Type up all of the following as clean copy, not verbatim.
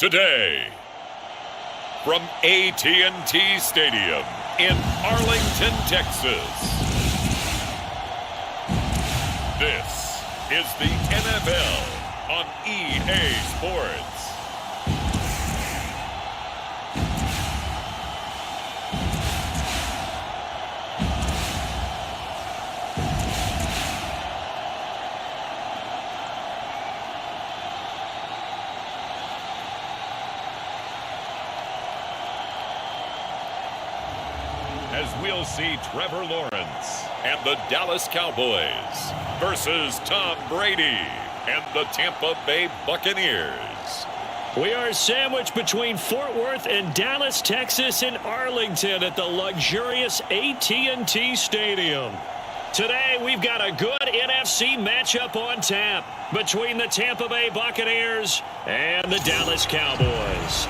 today. From AT&T Stadium in Arlington, Texas. This is the NFL on EA Sports. As we'll see Trevor Lawrence and the Dallas Cowboys versus Tom Brady and the Tampa Bay Buccaneers. We are sandwiched between Fort Worth and Dallas, Texas, and Arlington at the luxurious AT&T Stadium. Today, we've got a good NFC matchup on tap between the Tampa Bay Buccaneers and the Dallas Cowboys.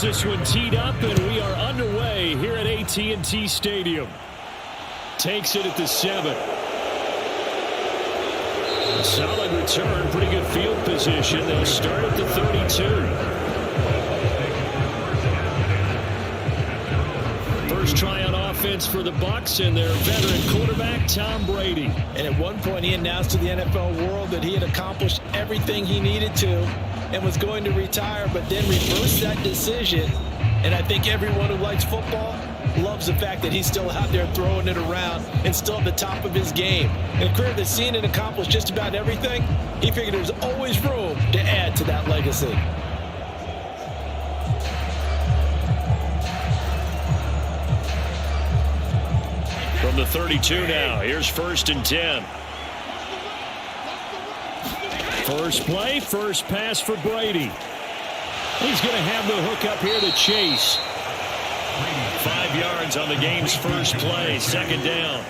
This one teed up, and we are underway here at AT&T Stadium. Takes it at the 7. A solid return, pretty good field position. They'll start at the 32. First try on offense for the Bucs and their veteran quarterback, Tom Brady. And at one point, he announced to the NFL world that he had accomplished everything he needed to and was going to retire, but then reversed that decision. And I think everyone who likes football loves the fact that he's still out there throwing it around and still at the top of his game. In a career that's seen and accomplished just about everything, he figured there's always room to add to that legacy. From the 32 now, here's 1st and 10. First play, first pass for Brady. He's going to have the hook up here to Chase. 5 yards on the game's first play, 2nd down.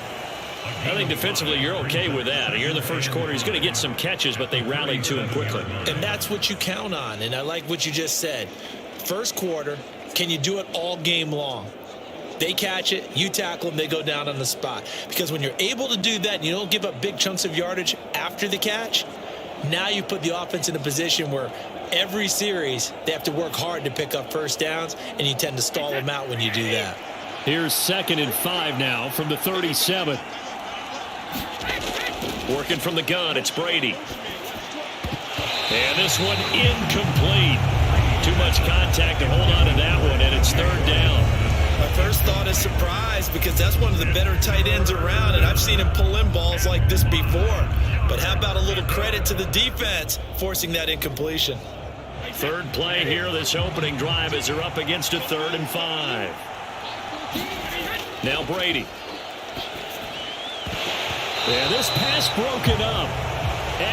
I think defensively you're okay with that. Here in the first quarter, he's going to get some catches, but they rallied to him quickly. And that's what you count on, and I like what you just said. First quarter, can you do it all game long? They catch it, you tackle them, they go down on the spot. Because when you're able to do that and you don't give up big chunks of yardage after the catch, now you put the offense in a position where every series they have to work hard to pick up first downs, and you tend to stall them out when you do that. Here's 2nd and 5 now from the 37. Working from the gun, it's Brady. And this one incomplete. Too much contact to hold on to that one, and it's 3rd down. My first thought is surprise, because that's one of the better tight ends around, and I've seen him pull in balls like this before. But how about a little credit to the defense forcing that incompletion? Third play here, this opening drive, as they're up against a 3rd and 5. Now Brady. And this pass broken up.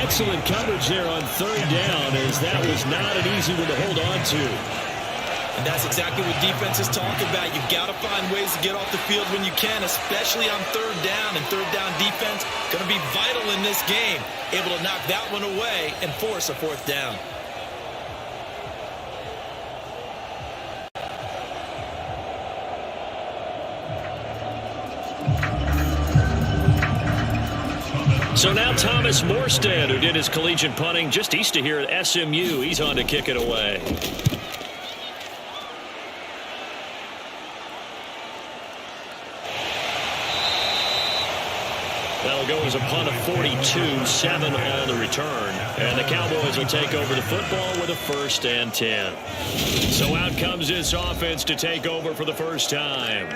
Excellent coverage there on 3rd down, as that was not an easy one to hold on to. And that's exactly what defenses talk about. You've got to find ways to get off the field when you can, especially on 3rd down. And 3rd down defense going to be vital in this game. Able to knock that one away and force a 4th down. So now Thomas Morstead, who did his collegiate punting just east of here at SMU, he's on to kick it away. That'll go as a punt of 42, 7 on the return. And the Cowboys will take over the football with a 1st and 10. So out comes this offense to take over for the first time.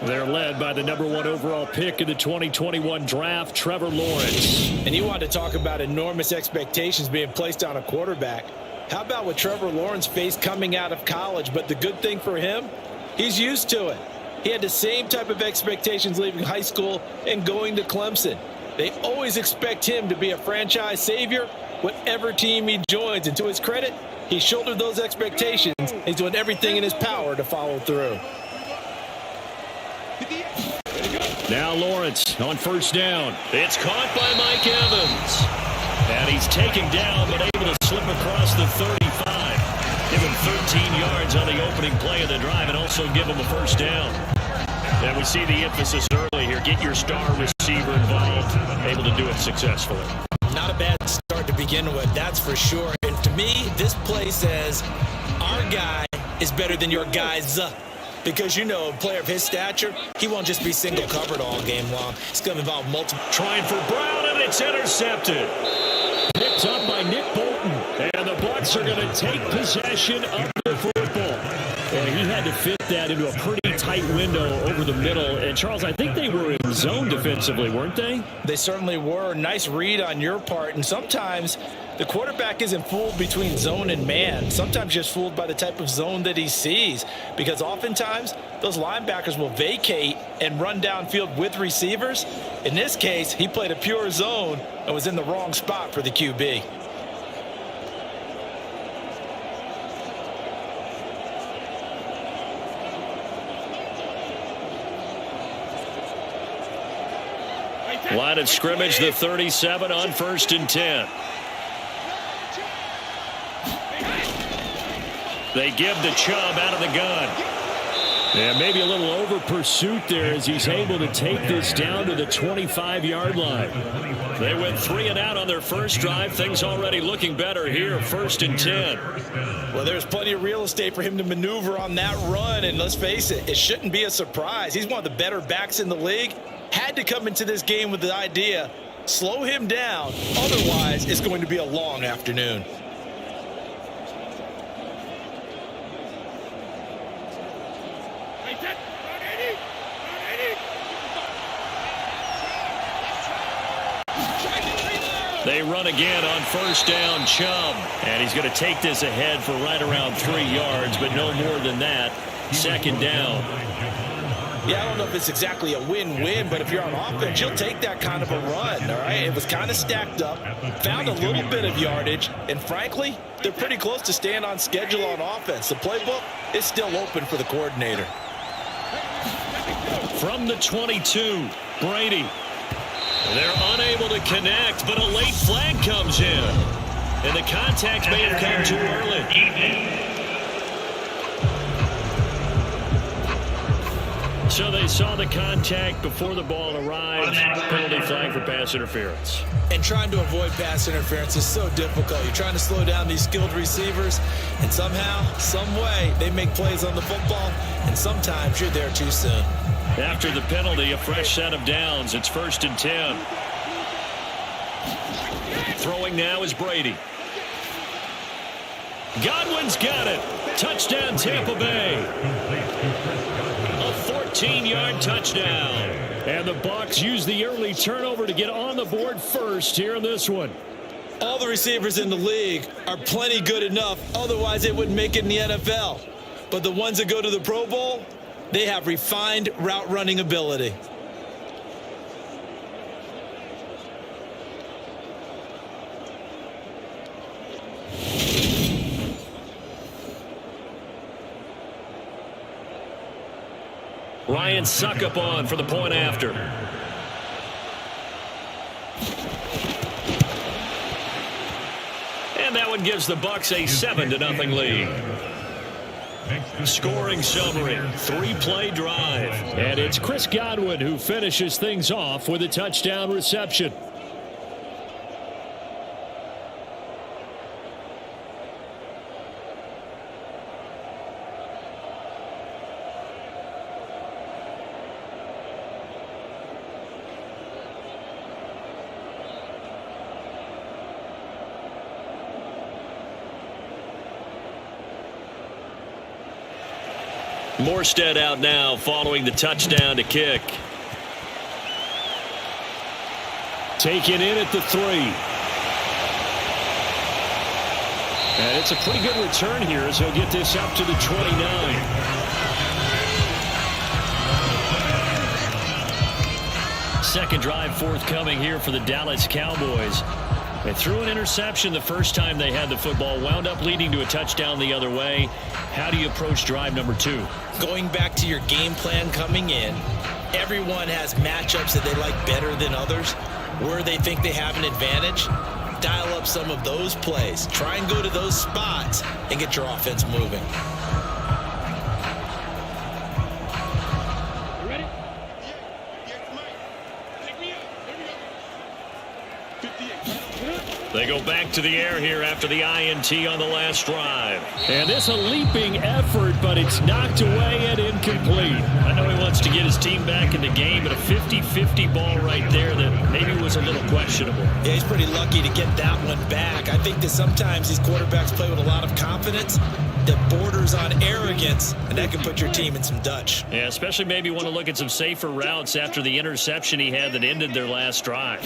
They're led by the #1 overall pick in the 2021 draft, Trevor Lawrence. And you want to talk about enormous expectations being placed on a quarterback. How about what Trevor Lawrence faced coming out of college? But the good thing for him, he's used to it. He had the same type of expectations leaving high school and going to Clemson. They always expect him to be a franchise savior, whatever team he joins. And to his credit, he shouldered those expectations. He's doing everything in his power to follow through. Now Lawrence on first down. It's caught by Mike Evans. And he's taken down, but able to slip across the 35. Give him 13 yards on the opening play of the drive and also give him a first down. And we see the emphasis early here. Get your star receiver involved. Able to do it successfully. Not a bad start to begin with, that's for sure. And to me, this play says our guy is better than your guys. Because, you know, a player of his stature, he won't just be single covered all game long. It's going to involve multiple. Trying for Brown, and it's intercepted. Picked up by Nick Bolton. And the Bucs are going to take possession of the football. And he had to fit that into a pretty tight window over the middle. And, Charles, I think they were in zone defensively, weren't they? They certainly were. Nice read on your part. And sometimes the quarterback isn't fooled between zone and man. Sometimes just fooled by the type of zone that he sees. Because oftentimes, those linebackers will vacate and run downfield with receivers. In this case, he played a pure zone and was in the wrong spot for the QB. Line of scrimmage, the 37 on 1st and 10. They give the Chubb out of the gun. And maybe a little over pursuit there as he's able to take this down to the 25-yard line. They went 3 and out on their first drive. Things already looking better here, 1st and 10. Well, there's plenty of real estate for him to maneuver on that run. And let's face it, it shouldn't be a surprise. He's one of the better backs in the league. Had to come into this game with the idea, slow him down. Otherwise, it's going to be a long afternoon. They run again on first down, Chubb. And he's going to take this ahead for right around 3 yards, but no more than that. 2nd down. Yeah, I don't know if it's exactly a win-win, but if you're on offense, you'll take that kind of a run, all right? It was kind of stacked up, found a little bit of yardage, and frankly, they're pretty close to staying on schedule on offense. The playbook is still open for the coordinator. From the 22, Brady. They're unable to connect, but a late flag comes in. And the contact may have come too early. So they saw the contact before the ball arrived. Penalty flag for pass interference. And trying to avoid pass interference is so difficult. You're trying to slow down these skilled receivers, and somehow, some way, they make plays on the football, and sometimes you're there too soon. After the penalty, a fresh set of downs. It's 1st and 10. Throwing now is Brady. Godwin's got it. Touchdown, Tampa Bay. A 14-yard touchdown. And the Bucs use the early turnover to get on the board first here in this one. All the receivers in the league are plenty good enough. Otherwise, they wouldn't make it in the NFL. But the ones that go to the Pro Bowl, they have refined route running ability. Ryan Suckup on for the point after. And that one gives the Bucs a 7-0 lead. Scoring summary, 3-play drive. And it's Chris Godwin who finishes things off with a touchdown reception. Morstead out now following the touchdown to kick. Taken in at the 3. And it's a pretty good return here as he'll get this up to the 29. Second drive forthcoming here for the Dallas Cowboys. They threw an interception the first time they had the football, wound up leading to a touchdown the other way. How do you approach drive number 2? Going back to your game plan coming in, everyone has matchups that they like better than others, where they think they have an advantage. Dial up some of those plays. Try and go to those spots and get your offense moving. They go back to the air here after the INT on the last drive. And this a leaping effort, but it's knocked away and incomplete. I know he wants to get his team back in the game, but a 50-50 ball right there that maybe was a little questionable. Yeah, he's pretty lucky to get that one back. I think that sometimes these quarterbacks play with a lot of confidence that borders on arrogance, and that can put your team in some Dutch. Yeah, especially maybe want to look at some safer routes after the interception he had that ended their last drive.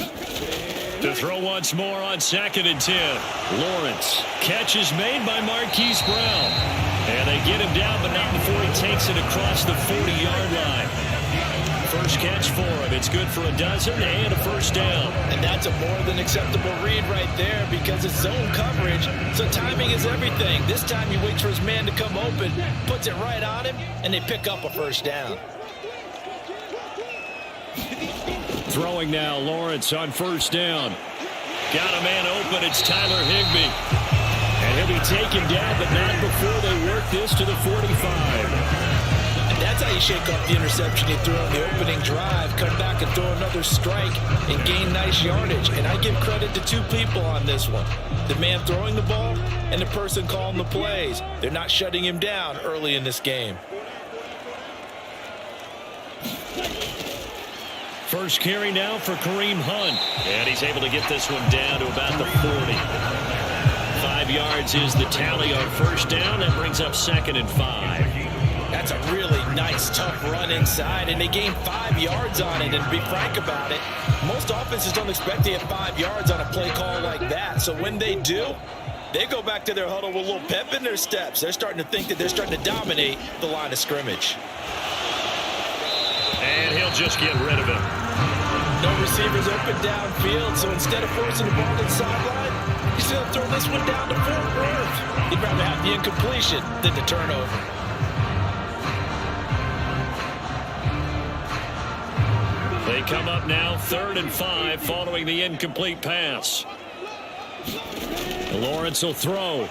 To throw once more on 2nd and 10. Lawrence. Catch is made by Marquise Brown. And they get him down, but not before he takes it across the 40-yard line. First catch for him. It's good for a dozen and a first down. And that's a more than acceptable read right there because it's zone coverage, so timing is everything. This time he waits for his man to come open, puts it right on him, and they pick up a first down. Throwing now, Lawrence on first down. Got a man open, it's Tyler Higbee. And he'll be taken down, but not before they work this to the 45. And that's how you shake off the interception you threw on the opening drive. Come back and throw another strike and gain nice yardage. And I give credit to two people on this one. The man throwing the ball and the person calling the plays. They're not shutting him down early in this game. First carry now for Kareem Hunt. And he's able to get this one down to about the 40. 5 yards is the tally on first down. That brings up 2nd and 5. That's a really nice, tough run inside, and they gained 5 yards on it. And to be frank about it, most offenses don't expect to have 5 yards on a play call like that. So when they do, they go back to their huddle with a little pep in their steps. They're starting to think that they're starting to dominate the line of scrimmage. And he'll just get rid of it. No receivers open downfield, so instead of forcing the ball to the sideline, he's going to throw this one down to Fort Worth. He'd rather have the incompletion than the turnover. They come up now 3rd and 5 following the incomplete pass. Lawrence will throw.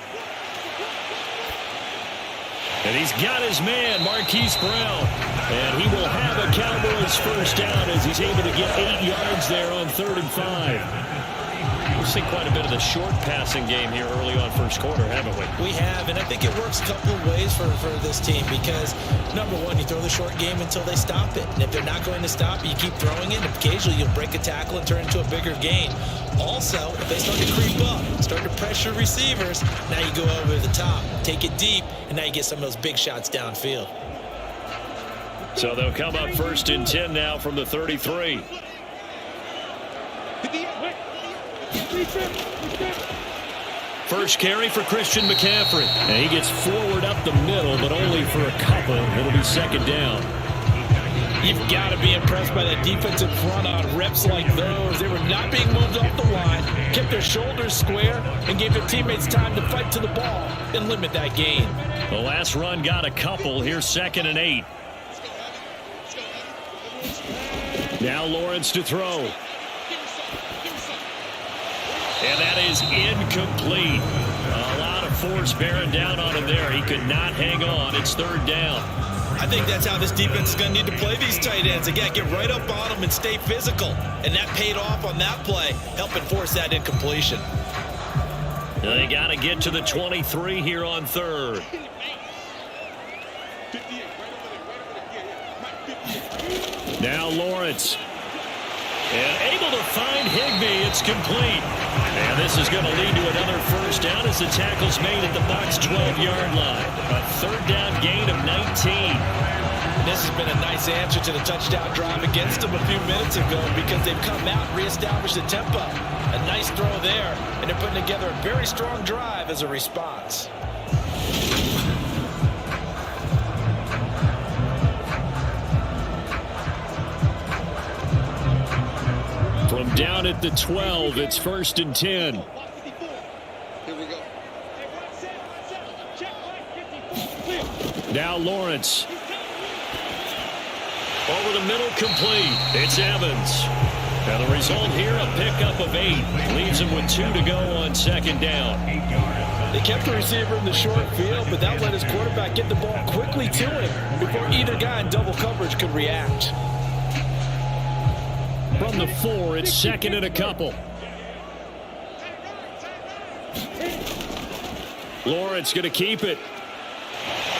And he's got his man, Marquise Brown. And he will have a Cowboys first down as he's able to get 8 yards there on 3rd and 5. We've seen quite a bit of the short passing game here early on first quarter, haven't we? We have, and I think it works a couple of ways for this team because, number one, you throw the short game until they stop it. And if they're not going to stop it, you keep throwing it, and occasionally you'll break a tackle and turn it into a bigger gain. Also, if they start to creep up, start to pressure receivers, now you go over the top, take it deep, and now you get some of those big shots downfield. So they'll come up 1st and 10 now from the 33. First carry for Christian McCaffrey. And he gets forward up the middle, but only for a couple. It'll be 2nd down. You've got to be impressed by that defensive front on reps like those. They were not being moved off the line, kept their shoulders square, and gave their teammates time to fight to the ball and limit that gain. The last run got a couple. Here's 2nd and 8. Now Lawrence to throw. And that is incomplete. A lot of force bearing down on him there. He could not hang on. It's 3rd down. I think that's how this defense is going to need to play these tight ends. Again, get right up on them and stay physical. And that paid off on that play, helping force that incompletion. They got to get to the 23 here on 3rd. Now Lawrence. And able to find Higbee. It's complete. And this is going to lead to another first down as the tackle's made at the Bucs' 12-yard line. A 3rd down gain of 19. This has been a nice answer to the touchdown drive against them a few minutes ago because they've come out and reestablished the tempo. A nice throw there, and they're putting together a very strong drive as a response. Down at the 12, it's 1st and 10. Here we go. Now Lawrence. Over the middle, complete. It's Evans. And the result here, a pickup of 8. Leaves him with 2 to go on 2nd down. They kept the receiver in the short field, but that let his quarterback get the ball quickly to him before either guy in double coverage could react. From the 4, it's 2nd and a couple. Lawrence going to keep it.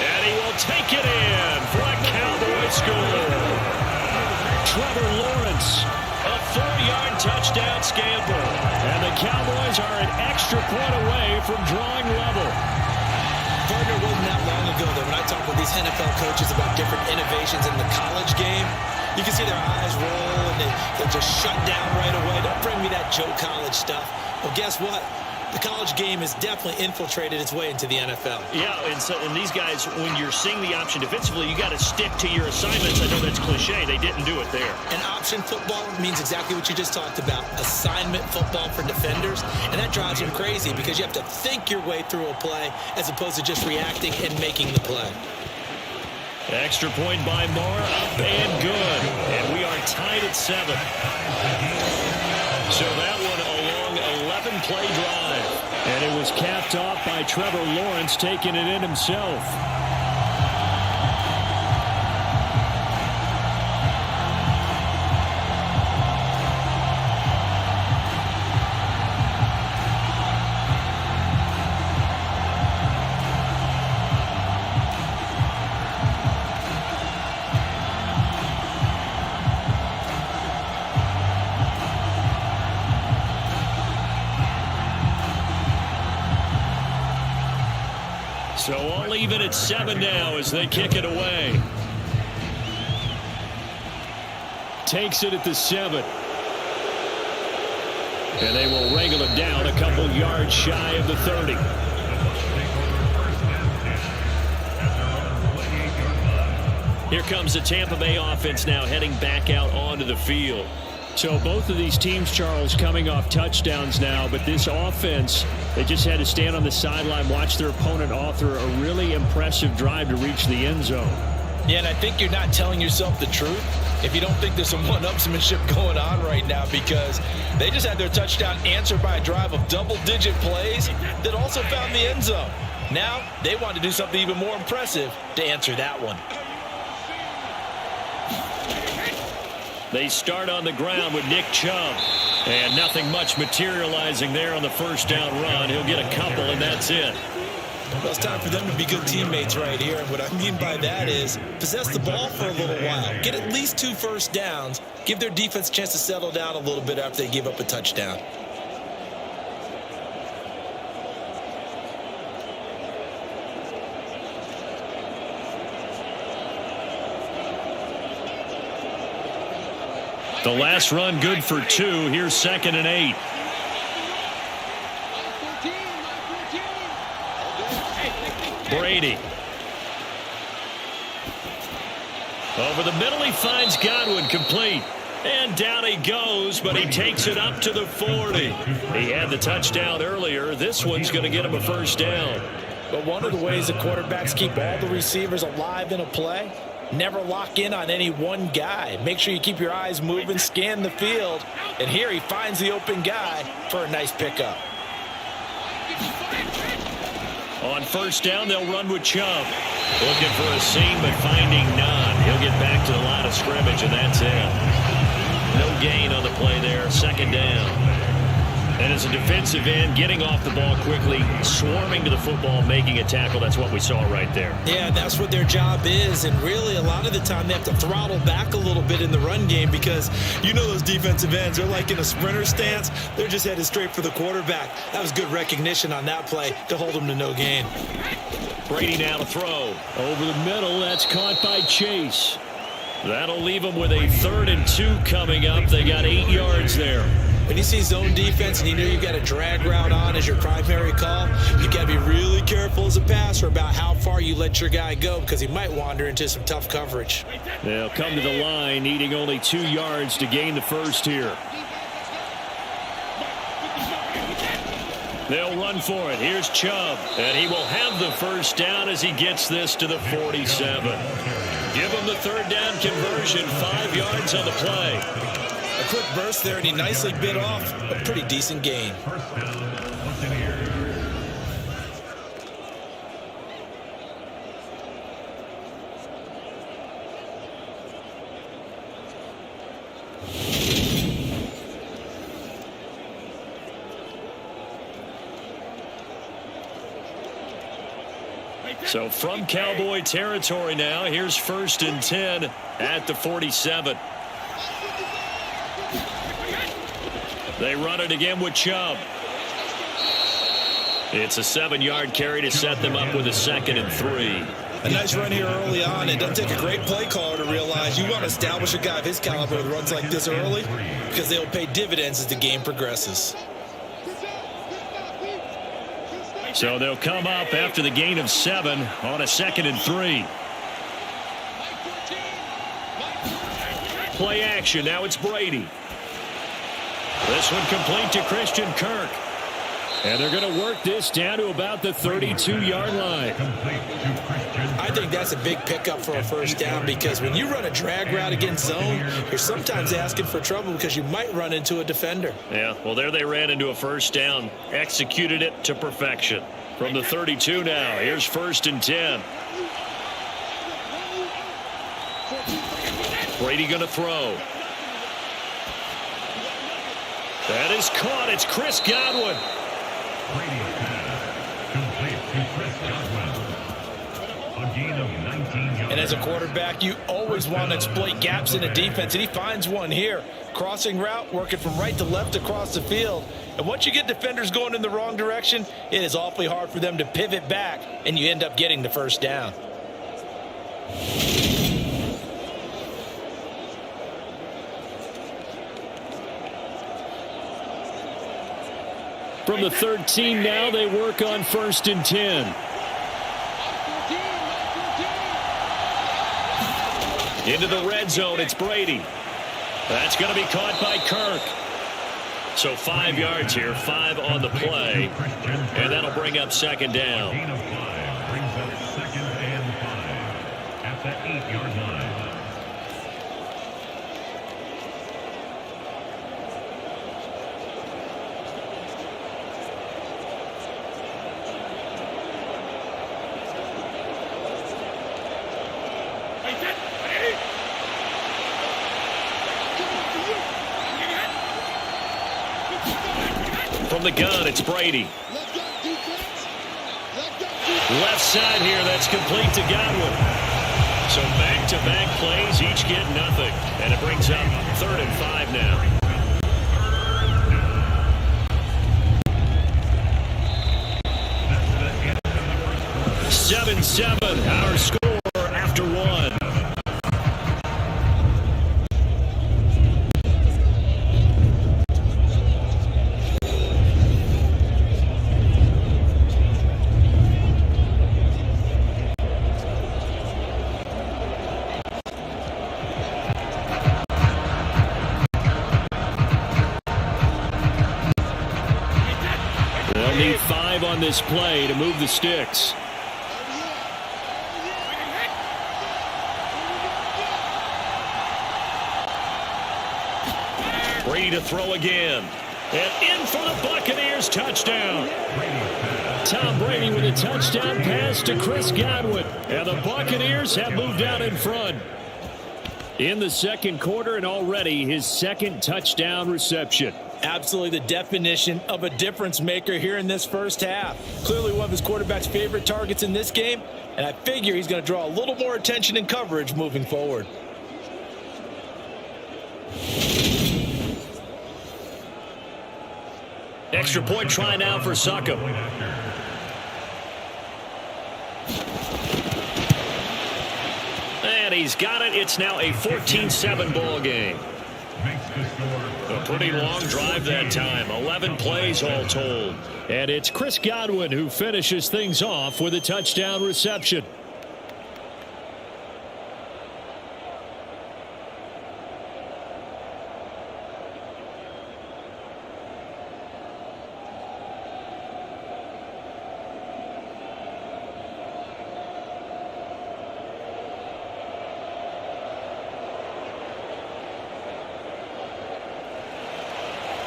And he will take it in for a Cowboy score. Trevor Lawrence, a 4-yard touchdown scamper. And the Cowboys are an extra point away from drawing level. Partner, wasn't that long ago that when I talk with these NFL coaches about different innovations in the college game, you can see their eyes roll and they'll just shut down right away. Don't bring me that Joe College stuff. Well, guess what? The college game has definitely infiltrated its way into the NFL. Yeah, and these guys, when you're seeing the option defensively, you got to stick to your assignments. I know that's cliche. They didn't do it there. And option football means exactly what you just talked about. Assignment football for defenders. And that drives them crazy because you have to think your way through a play as opposed to just reacting and making the play. Extra point by Moore, up and good. And we are tied at 7. So that one a long 11-play drive. And it was capped off by Trevor Lawrence taking it in himself. So all even at 7 now as they kick it away. Takes it at the 7. And they will wrangle him down a couple yards shy of the 30. Here comes the Tampa Bay offense now heading back out onto the field. So both of these teams, Charles, coming off touchdowns now, but this offense, they just had to stand on the sideline, watch their opponent author a really impressive drive to reach the end zone. Yeah, and I think you're not telling yourself the truth if you don't think there's some one-upsmanship going on right now, because they just had their touchdown answered by a drive of double-digit plays that also found the end zone. Now they want to do something even more impressive to answer that one. They start on the ground with Nick Chubb. And nothing much materializing there on the first down run. He'll get a couple, and that's it. Well, it's time for them to be good teammates right here. And what I mean by that is possess the ball for a little while. Get at least 2 first downs. Give their defense a chance to settle down a little bit after they give up a touchdown. The last run good for 2. Here's 2nd and 8. Brady. Over the middle, he finds Godwin, complete. And down he goes, but he takes it up to the 40. He had the touchdown earlier. This one's going to get him a first down. But one of the ways the quarterbacks keep all the receivers alive in a play, never lock in on any one guy. Make sure you keep your eyes moving, scan the field. And here he finds the open guy for a nice pickup. On first down, they'll run with Chubb. Looking for a seam, but finding none. He'll get back to the line of scrimmage, and that's it. No gain on the play there. 2nd down. And as a defensive end, getting off the ball quickly, swarming to the football, making a tackle. That's what we saw right there. Yeah, that's what their job is. And really, a lot of the time, they have to throttle back a little bit in the run game because you know those defensive ends, they're like in a sprinter stance. They're just headed straight for the quarterback. That was good recognition on that play to hold them to no gain. Brady now to throw. Over the middle, that's caught by Chase. That'll leave them with a 3rd and 2 coming up. They got 8 yards there. When you see zone defense and you know you've got a drag route on as your primary call, you got to be really careful as a passer about how far you let your guy go because he might wander into some tough coverage. They'll come to the line needing only 2 yards to gain the first here. They'll run for it. Here's Chubb, and he will have the first down as he gets this to the 47. Give him the third down conversion, 5 yards on the play. A quick burst there, and he nicely bit off a pretty decent gain. So from Cowboy territory now, here's 1st and 10 at the 47. They run it again with Chubb. It's a 7-yard carry to set them up with a 2nd and 3. A nice run here early on. It doesn't take a great play caller to realize you want to establish a guy of his caliber with runs like this early because they'll pay dividends as the game progresses. So they'll come up after the gain of 7 on a 2nd and 3. Play action. Now it's Brady. This one complete to Christian Kirk. And they're going to work this down to about the 32-yard line. I think that's a big pickup for a first down because when you run a drag route against zone, you're sometimes asking for trouble because you might run into a defender. Yeah, well, there they ran into a first down. Executed it to perfection. From the 32 now, here's 1st and 10. Brady going to throw. That is caught. It's Chris Godwin. And as a quarterback, you always want to exploit gaps in a defense, and he finds one here. Crossing route, working from right to left across the field. And once you get defenders going in the wrong direction, it is awfully hard for them to pivot back, and you end up getting the first down. From the 13 now, they work on 1st and 10. Into the red zone, it's Brady. That's going to be caught by Kirk. So 5 yards here, 5 on the play. And that'll bring up 2nd down. Gain of 5 brings up 2nd and 5 at the 8-yard line. From the gun, it's Brady. Left side here, that's complete to Godwin. So back-to-back plays, each get nothing. And it brings up 3rd and 5 now. 7-7, our score after 1. They'll need 5 on this play to move the sticks. Brady to throw again. And in for the Buccaneers, touchdown. Tom Brady with a touchdown pass to Chris Godwin. And the Buccaneers have moved out in front. In the 2nd quarter, and already his 2nd touchdown reception. Absolutely the definition of a difference maker here in this first half. Clearly one of his quarterback's favorite targets in this game, and I figure he's going to draw a little more attention and coverage moving forward. Extra point try now for Suckup. And he's got it. It's now a 14-7 ball game. A pretty long drive that time. 11 plays all told. And it's Chris Godwin who finishes things off with a touchdown reception.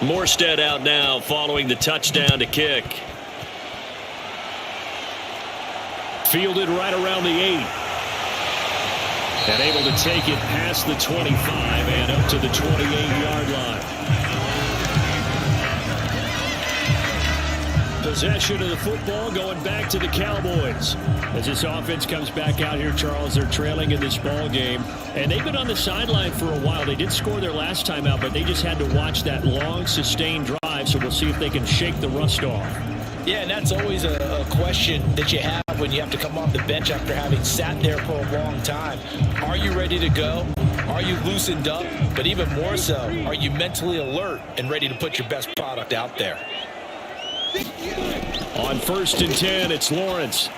Morstead out now following the touchdown to kick. Fielded right around the 8. And able to take it past the 25 and up to the 28-yard line. Possession of the football going back to the Cowboys. As this offense comes back out here, Charles, they're trailing in this ball game. And they've been on the sideline for a while. They did score their last time out, but they just had to watch that long, sustained drive. So we'll see if they can shake the rust off. Yeah, and that's always a question that you have when you have to come off the bench after having sat there for a long time. Are you ready to go? Are you loosened up? But even more so, are you mentally alert and ready to put your best product out there? On 1st and 10, it's Lawrence.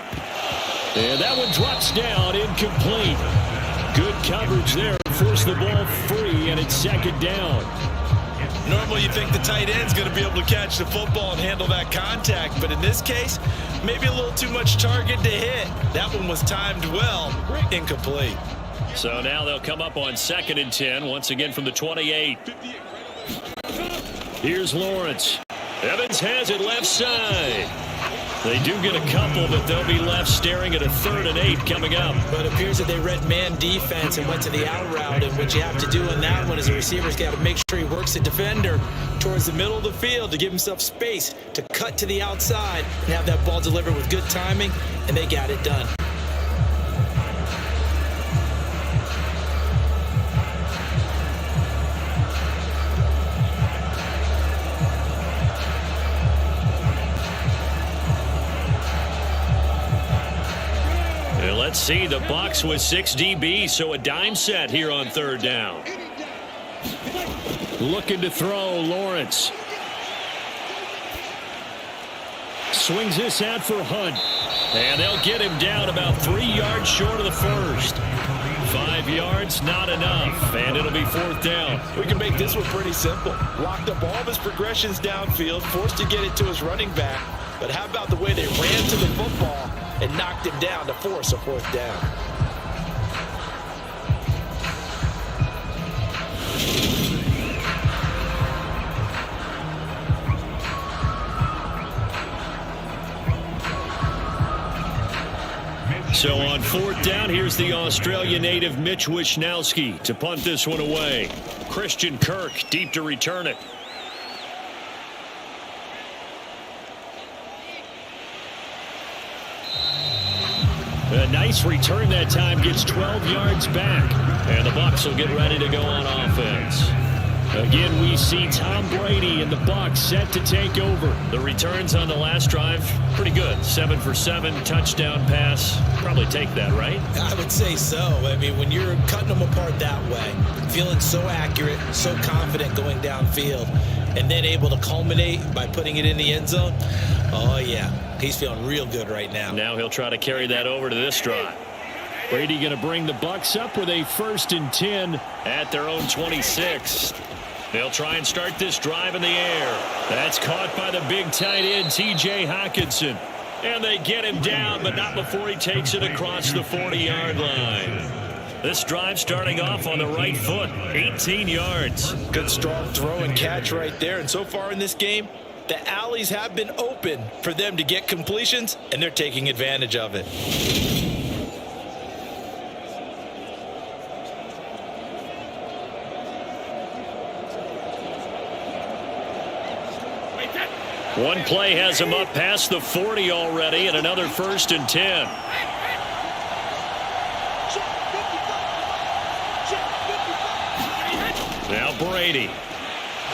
And that one drops down, incomplete. Good coverage there. Force the ball free, and it's 2nd down. Normally you think the tight end's going to be able to catch the football and handle that contact, but in this case, maybe a little too much target to hit. That one was timed well, incomplete. So now they'll come up on 2nd and 10, once again from the 28. Here's Lawrence. Evans has it left side. They do get a couple, but they'll be left staring at a 3rd and 8 coming up. But it appears that they read man defense and went to the out route, and what you have to do in that one is the receiver's got to make sure he works the defender towards the middle of the field to give himself space to cut to the outside and have that ball delivered with good timing, and they got it done. Let's see, the Bucs with 6 DBs, so a dime set here on 3rd down. Looking to throw, Lawrence. Swings this out for Hunt. And they'll get him down about 3 yards short of the first. 5 yards, not enough, and it'll be 4th down. We can make this one pretty simple. Locked up all of his progressions downfield, forced to get it to his running back. But how about the way they ran to the football and knocked him down to force a 4th down? So on 4th down, here's the Australia native Mitch Wishnowsky to punt this one away. Christian Kirk deep to return it. A nice return that time, gets 12 yards back. And the Bucs will get ready to go on offense. Again, we see Tom Brady and the Bucs set to take over. The returns on the last drive, pretty good. 7 for 7, touchdown pass. Probably take that, right? I would say so. I mean, when you're cutting them apart that way, feeling so accurate, so confident going downfield, and then able to culminate by putting it in the end zone, oh, yeah. He's feeling real good right now. Now he'll try to carry that over to this drive. Brady going to bring the Bucs up with a 1st and 10 at their own 26. They'll try and start this drive in the air. That's caught by the big tight end, T.J. Hockenson. And they get him down, but not before he takes it across the 40-yard line. This drive starting off on the right foot, 18 yards. Good strong throw and catch right there. And so far in this game, the alleys have been open for them to get completions, and they're taking advantage of it. One play has him up past the 40 already, and another 1st and 10. Now Brady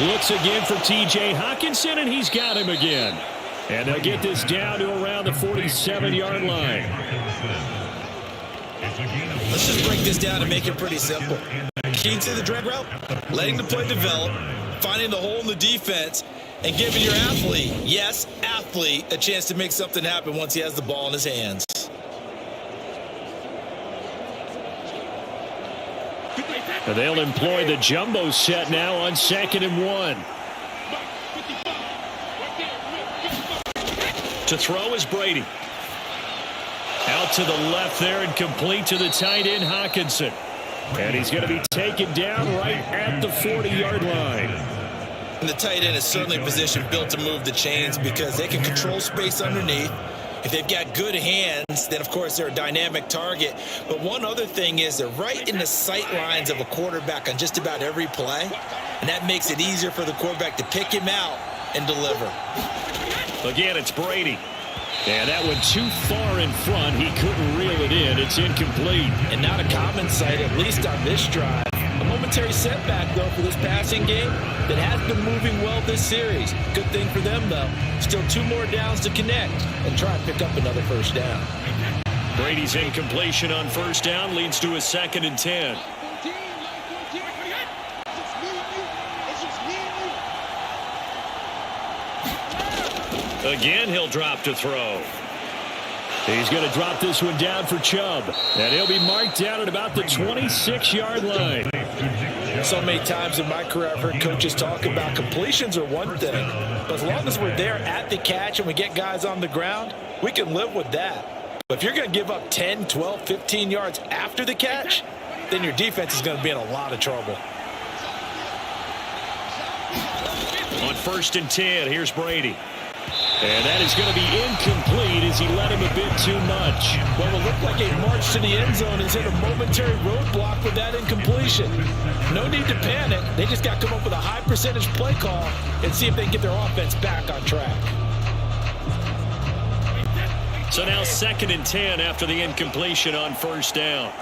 looks again for T.J. Hockenson, and he's got him again. And they'll get this down to around the 47-yard line. Let's just break this down and make it pretty simple. Key to the drag route, letting the play develop, finding the hole in the defense, and giving your athlete, yes, athlete, a chance to make something happen once he has the ball in his hands. And they'll employ the jumbo set now on 2nd and 1. To throw is Brady. Out to the left there and complete to the tight end, Hockenson. And he's going to be taken down right at the 40-yard line. And the tight end is certainly a position built to move the chains because they can control space underneath. If they've got good hands, then, of course, they're a dynamic target. But one other thing is they're right in the sight lines of a quarterback on just about every play, and that makes it easier for the quarterback to pick him out and deliver. Again, it's Brady. And that went too far in front. He couldn't reel it in. It's incomplete. And not a common sight, at least on this drive. A momentary setback, though, for this passing game that has been moving well this series. Good thing for them, though. Still 2 more downs to connect and try and pick up another first down. Brady's incompletion on first down leads to a 2nd and 10. Again, he'll drop to throw. He's going to drop this one down for Chubb. And he'll be marked down at about the 26-yard line. So many times in my career I've heard coaches talk about completions are one thing. But as long as we're there at the catch and we get guys on the ground, we can live with that. But if you're going to give up 10, 12, 15 yards after the catch, then your defense is going to be in a lot of trouble. On 1st and 10, here's Brady. And that is going to be incomplete as he let him a bit too much. Well, it looked like a march to the end zone has hit a momentary roadblock with that incompletion. No need to panic. They just got to come up with a high percentage play call and see if they can get their offense back on track. So now 2nd and 10 after the incompletion on first down.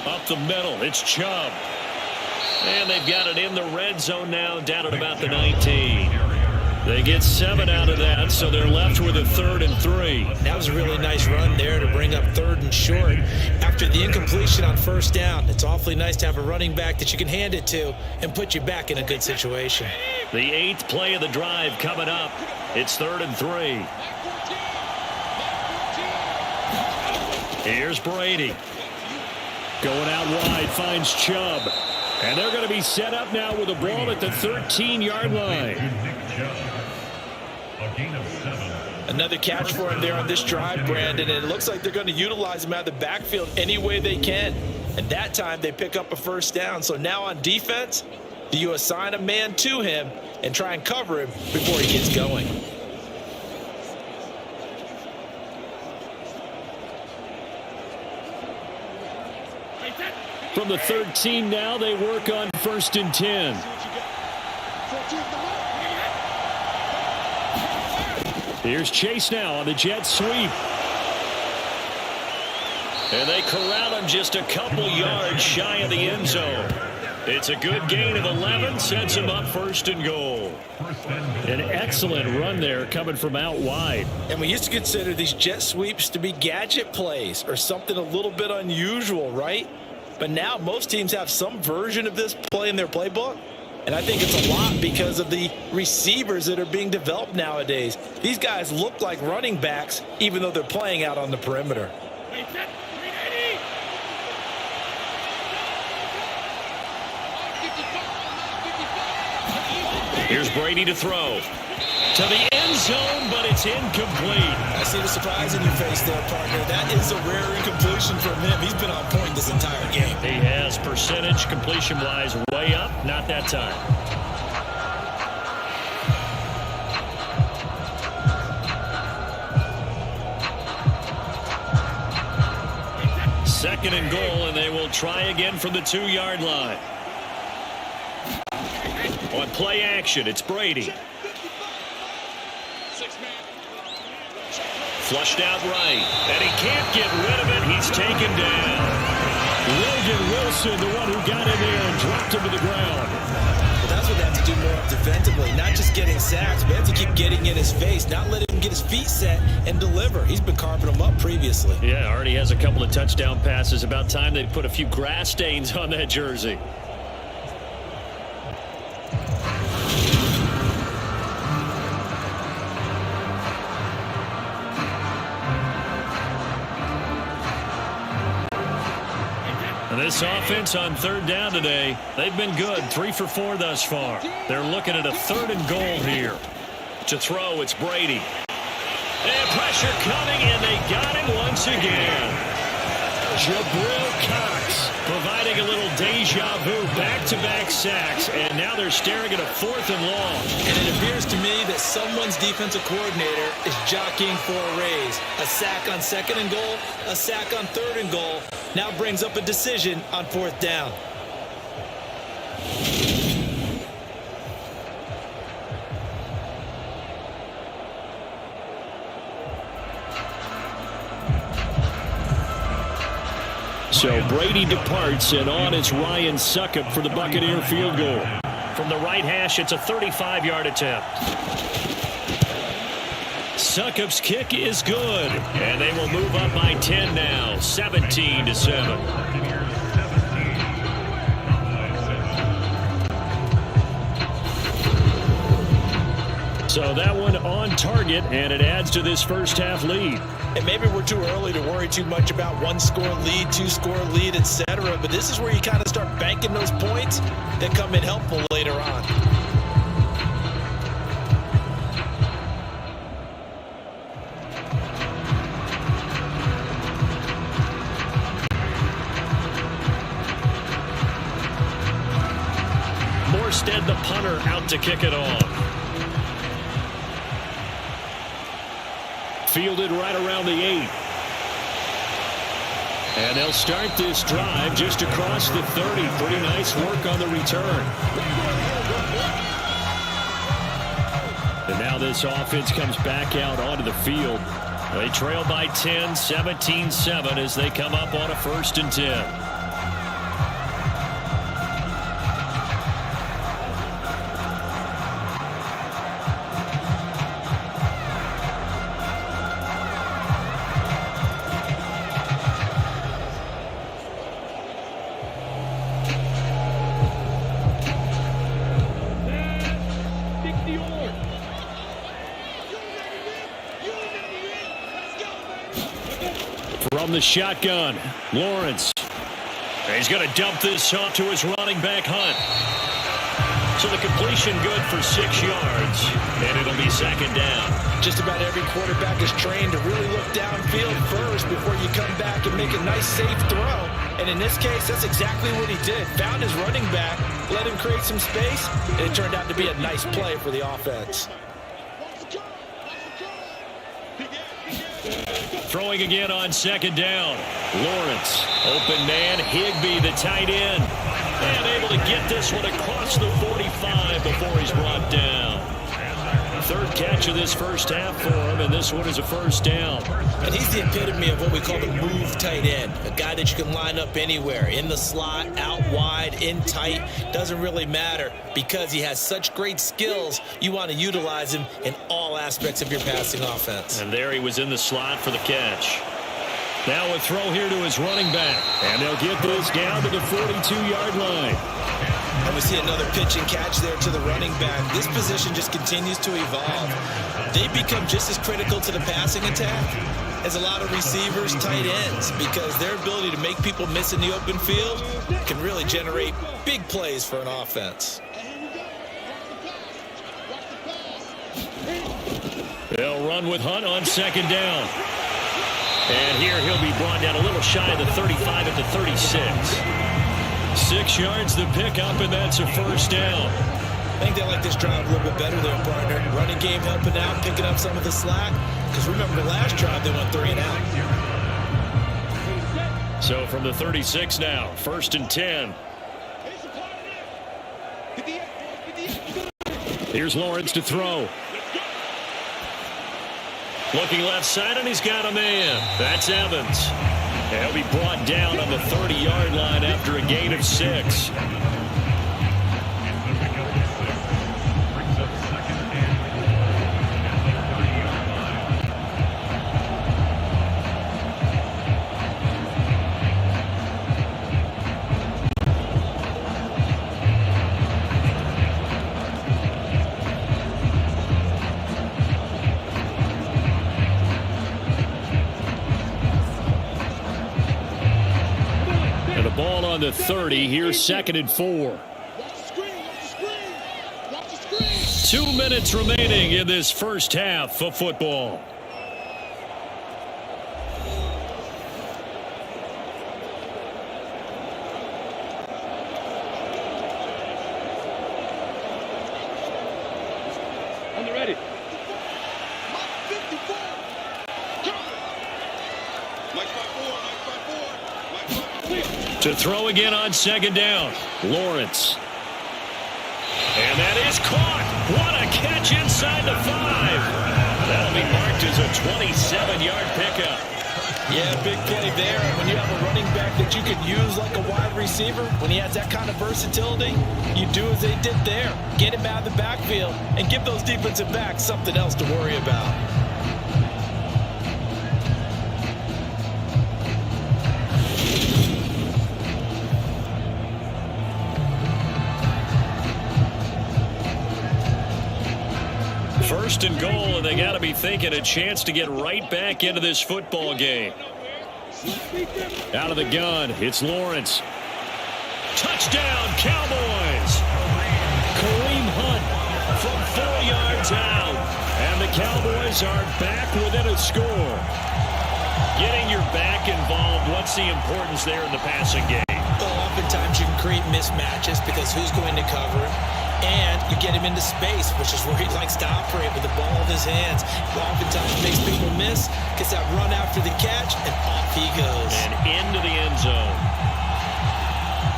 Up the middle, it's Chubb. And they've got it in the red zone now, down at about the 19. They get 7 out of that, so they're left with a 3rd and 3. That was a really nice run there to bring up 3rd and short. After the incompletion on first down, it's awfully nice to have a running back that you can hand it to and put you back in a good situation. The 8th play of the drive coming up. It's 3rd and 3. Here's Brady. Going out wide, finds Chubb. And they're going to be set up now with a ball at the 13-yard line. Another catch for him there on this drive, Brandon, and it looks like they're going to utilize him out of the backfield any way they can. And that time they pick up a first down. So now on defense, do you assign a man to him and try and cover him before he gets going? From the 13 now, they work on 1st and 10. Here's Chase now on the jet sweep. And they corral him just a couple yards shy of the end zone. It's a good gain of 11, sets him up 1st and goal. An excellent run there coming from out wide. And we used to consider these jet sweeps to be gadget plays or something a little bit unusual, right? But now most teams have some version of this play in their playbook. And I think it's a lot because of the receivers that are being developed nowadays. These guys look like running backs even though they're playing out on the perimeter. Here's Brady to throw. To the end zone, but it's incomplete. I see the surprise in your face there, partner. That is a rare incompletion from him. He's been on point this entire game. He has percentage completion-wise way up. Not that time. Second and goal, and they will try again from the 2-yard line. On play action, it's Brady. Flushed out right, and he can't get rid of it. He's taken down. Logan Wilson, the one who got in there and dropped him to the ground. Well, that's what they have to do more defensively, not just getting sacks, but they have to keep getting in his face, not letting him get his feet set and deliver. He's been carving them up previously. Yeah, already has a couple of touchdown passes. About time they put a few grass stains on that jersey. This offense on 3rd down today, they've been good. 3 for 4 thus far. They're looking at a 3rd and goal here. To throw, it's Brady. And pressure coming, and they got him once again. Jabril Cox providing a little deja vu, back-to-back sacks, and now they're staring at a 4th and long. And it appears to me that someone's defensive coordinator is jockeying for a raise. A sack on 2nd and goal, a sack on 3rd and goal, now brings up a decision on 4th down. So Brady departs, and on is Ryan Succop for the Buccaneer field goal. From the right hash, it's a 35-yard attempt. Succop's kick is good, and they will move up by 10 now, 17-7. So that one on target, and it adds to this first half lead. And maybe we're too early to worry too much about 1-score lead, 2-score lead, etc. But this is where you kind of start banking those points that come in helpful later on. Morstead, the punter, out to kick it off. Fielded right around the 8. And they'll start this drive just across the 30. Pretty nice work on the return. And now this offense comes back out onto the field. They trail by 10, 17-7 as they come up on a 1st and 10. From the shotgun, Lawrence. He's going to dump this off to his running back, Hunt. So the completion good for 6 yards, and it'll be 2nd down. Just about every quarterback is trained to really look downfield first before you come back and make a nice, safe throw. And in this case, that's exactly what he did. Found his running back, let him create some space, and it turned out to be a nice play for the offense. Throwing again on 2nd down. Lawrence, open man, Higbee, the tight end. And able to get this one across the 45 before he's brought down. 3rd catch of this first half for him, and this one is a 1st down. And he's the epitome of what we call the move tight end. A guy that you can line up anywhere, in the slot, out wide, in tight. Doesn't really matter because he has such great skills. You want to utilize him in all aspects of your passing offense. And there he was in the slot for the catch. Now a throw here to his running back. And they'll get this down to the 42-yard line. And we see another pitch and catch there to the running back. This position just continues to evolve. They become just as critical to the passing attack as a lot of receivers, tight ends, because their ability to make people miss in the open field can really generate big plays for an offense. They'll run with Hunt on 2nd down. And here he'll be brought down a little shy of the 35 at the 36. 6 yards the pickup, and that's a 1st down. I think they like this drive a little bit better there, partner. Running game helping out, picking up some of the slack. Because remember, the last drive they went 3 and out. So from the 36 now, 1st and 10. Here's Lawrence to throw. Looking left side, and he's got a man. That's Evans. And he'll be brought down on the 30-yard line after a gain of 6. Ball on the 30. Here's 2nd and 4. 2 minutes remaining in this first half of football. When you're ready. Mike 54. Mike 54. Mike 54. To throw again on second down. Lawrence. And that is caught. What a catch inside the 5. That'll be marked as a 27-yard pickup. Yeah, big play there. When you have a running back that you can use like a wide receiver, when he has that kind of versatility, you do as they did there. Get him out of the backfield and give those defensive backs something else to worry about. First and goal, and they got to be thinking a chance to get right back into this football game. Out of the gun, it's Lawrence. Touchdown, Cowboys! Kareem Hunt from 4 yards out, and the Cowboys are back within a score. Getting your back involved, what's the importance there in the passing game? Well, oftentimes you can create mismatches because who's going to cover him? And you get him into space, which is where he likes to operate with the ball in his hands. Oftentimes makes people miss, gets that run after the catch, and off he goes. And into the end zone.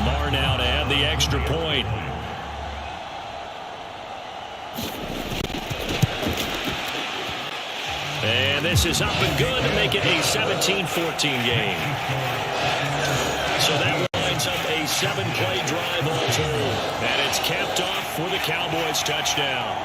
Marr now to add the extra point. And this is up and good to make it a 17-14 game. So that winds up a 7-play drive all told. And it's capped off for the Cowboys touchdown.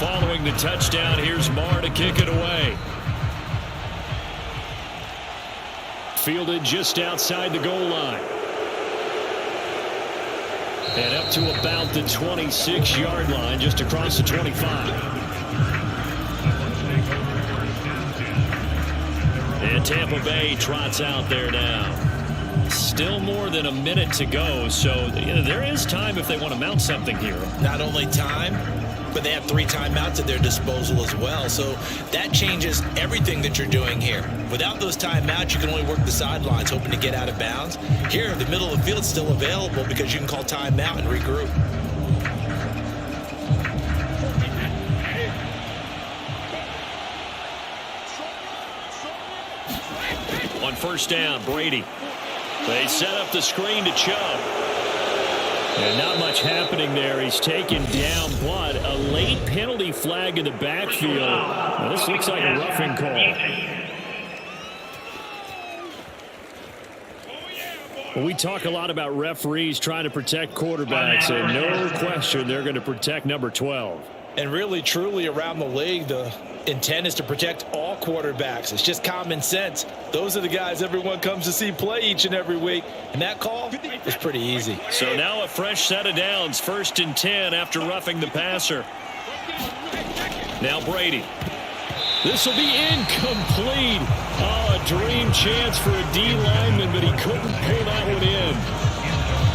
Following the touchdown, here's Marr to kick it away. Fielded just outside the goal line. And up to about the 26-yard line, just across the 25. And Tampa Bay trots out there now. Still more than a minute to go, so there is time if they want to mount something here. Not only time, but they have 3 timeouts at their disposal as well. So that changes everything that you're doing here. Without those timeouts, you can only work the sidelines, hoping to get out of bounds. Here, the middle of the field is still available because you can call timeout and regroup. On first down, Brady. They set up the screen to Chubb. And not much happening there. He's taken down, but a late penalty flag in the backfield. Now, this looks like a roughing call. Well, we talk a lot about referees trying to protect quarterbacks, and no question they're going to protect number 12. And really, truly, around the league, the intent is to protect all quarterbacks. It's just common sense. Those are the guys everyone comes to see play each and every week. And that call is pretty easy. So now a fresh set of downs, 1st and 10 after roughing the passer. Now Brady. This will be incomplete. Oh, a dream chance for a D lineman, but he couldn't pull that one in.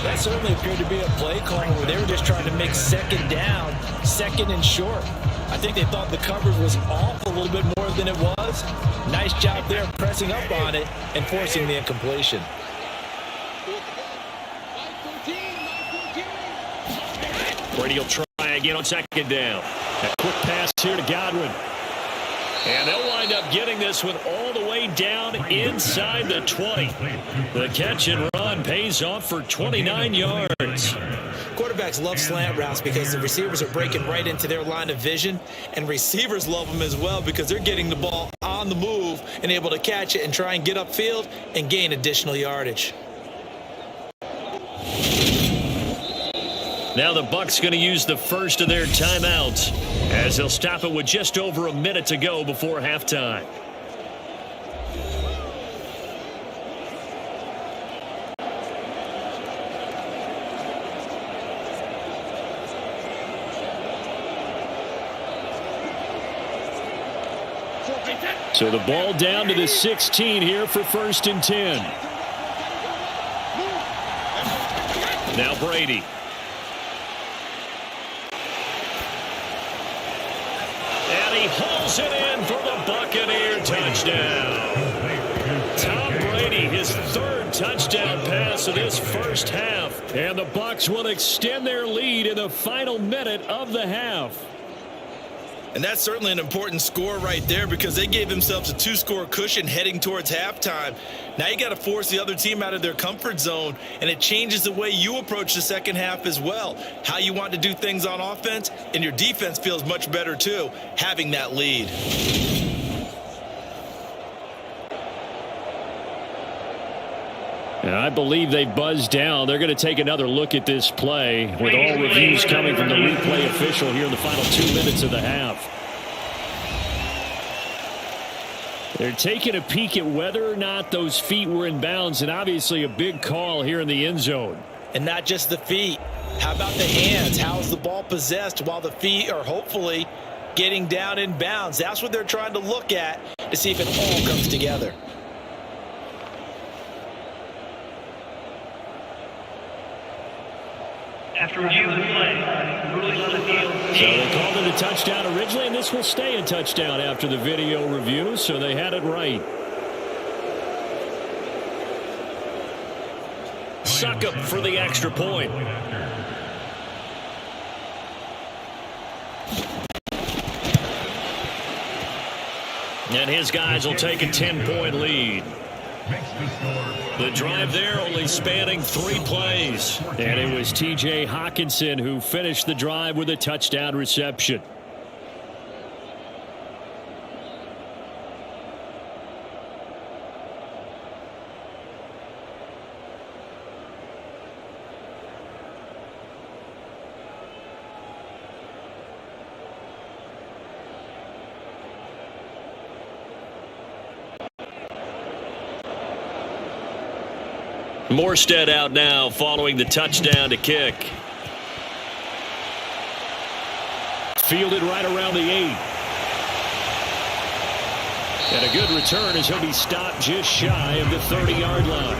That certainly appeared to be a play call where they were just trying to make second down, second and short. I think they thought the coverage was off a little bit more than it was. Nice job there pressing up on it and forcing the incompletion. Brady will try again on second down. A quick pass here to Godwin. And they'll wind up getting this one all the way down inside the 20. The catch and run pays off for 29 yards. Quarterbacks love slant routes because the receivers are breaking right into their line of vision, and receivers love them as well because they're getting the ball on the move and able to catch it and try and get upfield and gain additional yardage. Now the Bucs going to use the first of their timeouts as they'll stop it with just over a minute to go before halftime. So the ball down to the 16 here for 1st and 10. Now Brady. And he hauls it in for the Buccaneer touchdown. Tom Brady, his 3rd touchdown pass of this first half. And the Bucs will extend their lead in the final minute of the half. And that's certainly an important score right there because they gave themselves a 2-score cushion heading towards halftime. Now you got to force the other team out of their comfort zone, and it changes the way you approach the second half as well. How you want to do things on offense, and your defense feels much better too, having that lead. And I believe they buzzed down. They're going to take another look at this play with all reviews coming from the replay official here in the final 2 minutes of the half. They're taking a peek at whether or not those feet were in bounds, and obviously a big call here in the end zone. And not just the feet. How about the hands? How's the ball possessed while the feet are hopefully getting down in bounds? That's what they're trying to look at to see if it all comes together. After review of the play, ruling on the field. So they called it a touchdown originally, and this will stay a touchdown after the video review, so they had it right. Succop for the extra point. And his guys will take a 10-point lead. The drive there only spanning 3 plays. And it was T.J. Hockenson who finished the drive with a touchdown reception. Morstead out now following the touchdown to kick. Fielded right around the 8. And a good return as he'll be stopped just shy of the 30-yard line.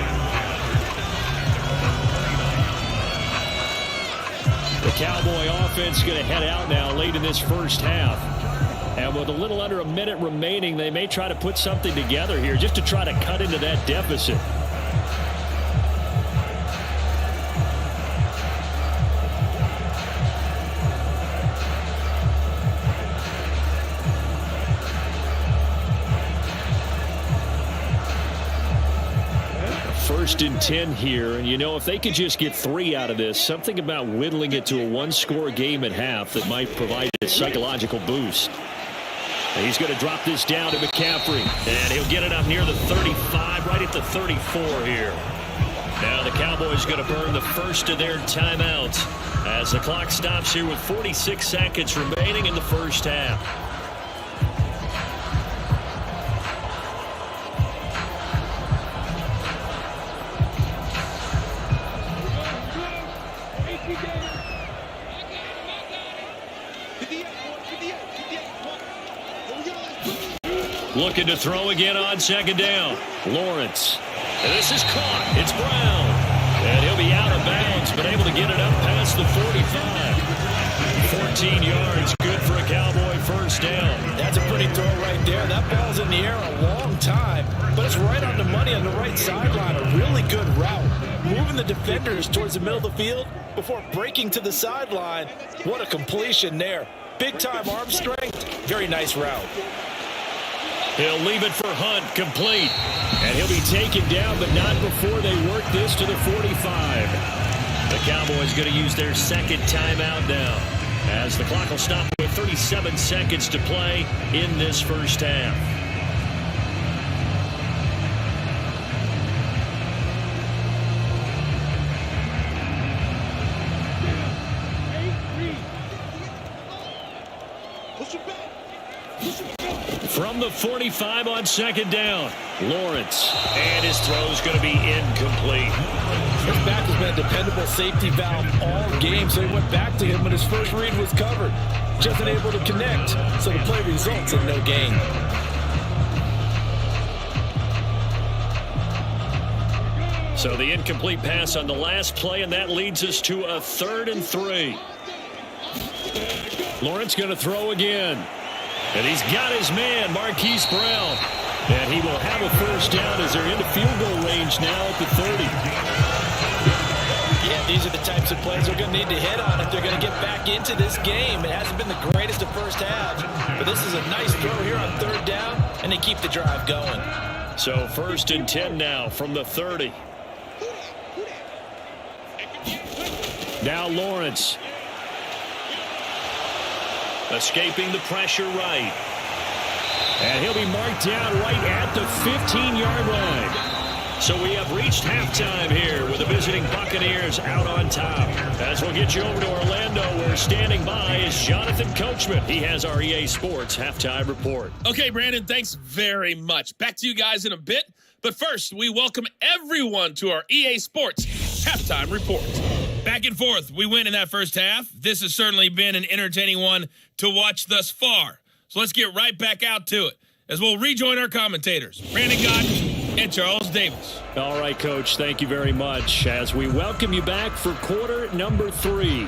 The Cowboy offense going to head out now late in this first half. And with a little under a minute remaining, they may try to put something together here just to try to cut into that deficit. First and 10 here, and you know, if they could just get 3 out of this, something about whittling it to a 1-score game at half that might provide a psychological boost. And he's going to drop this down to McCaffrey, and he'll get it up near the 35, right at the 34 here. Now the Cowboys going to burn the first of their timeouts as the clock stops here with 46 seconds remaining in the first half. Looking to throw again on second down. Lawrence. And this is caught. It's Brown. And he'll be out of bounds, but able to get it up past the 45. 14 yards. Good for a Cowboy first down. That's a pretty throw right there. That ball's in the air a long time, but it's right on the money on the right sideline. A really good route. Moving the defenders towards the middle of the field before breaking to the sideline. What a completion there. Big-time arm strength. Very nice route. He'll leave it for Hunt, complete. And he'll be taken down, but not before they work this to the 45. The Cowboys going to use their second timeout now, as the clock will stop with 37 seconds to play in this first half. From the 45 on second down, Lawrence. And his throw's going to be incomplete. His back has been a dependable safety valve all game, so he went back to him when his first read was covered. Just unable to connect, so the play results in no gain. So the incomplete pass on the last play, and that leads us to a 3rd and 3. Lawrence going to throw again. And he's got his man, Marquise Brown. And he will have a first down as they're into field goal range now at the 30. Yeah, these are the types of plays they're going to need to hit on if they're going to get back into this game. It hasn't been the greatest of first halves, but this is a nice throw here on 3rd down, and they keep the drive going. So 1st and 10 now from the 30. Now Lawrence. Escaping the pressure right. And he'll be marked down right at the 15-yard line. So we have reached halftime here with the visiting Buccaneers out on top. As we'll get you over to Orlando, where standing by is Jonathan Coachman. He has our EA Sports halftime report. Okay, Brandon, thanks very much. Back to you guys in a bit. But first, we welcome everyone to our EA Sports halftime report. Back and forth, we win in that first half. This has certainly been an entertaining one to watch thus far. So let's get right back out to it as we'll rejoin our commentators, Brandon Gott and Charles Davis. All right, Coach, thank you very much as we welcome you back for quarter number 3.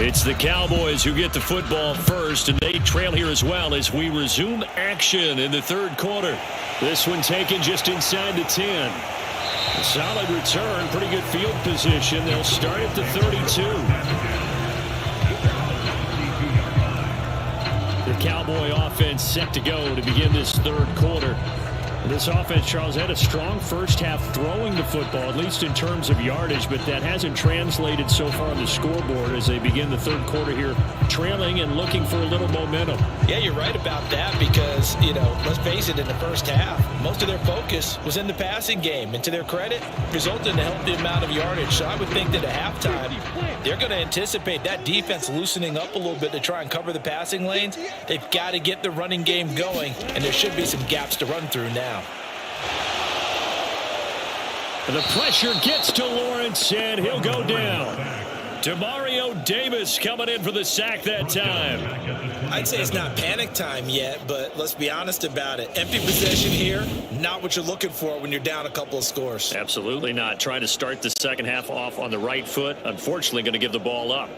It's the Cowboys who get the football first, and they trail here as well as we resume action in the 3rd quarter. This one taken just inside the 10. A solid return, pretty good field position. They'll start at the 32. The Cowboy offense set to go to begin this 3rd quarter. This offense, Charles, had a strong first half throwing the football, at least in terms of yardage, but that hasn't translated so far on the scoreboard as they begin the 3rd quarter here, trailing and looking for a little momentum. Yeah, you're right about that because, let's face it, in the first half, most of their focus was in the passing game. And to their credit, resulted in a healthy amount of yardage. So I would think that at halftime, they're going to anticipate that defense loosening up a little bit to try and cover the passing lanes. They've got to get the running game going, and there should be some gaps to run through now. The pressure gets to Lawrence, and he'll go down. Demario Davis coming in for the sack that time. I'd say it's not panic time yet, but let's be honest about it. Empty possession here, not what you're looking for when you're down a couple of scores. Absolutely not. Trying to start the second half off on the right foot. Unfortunately, going to give the ball up.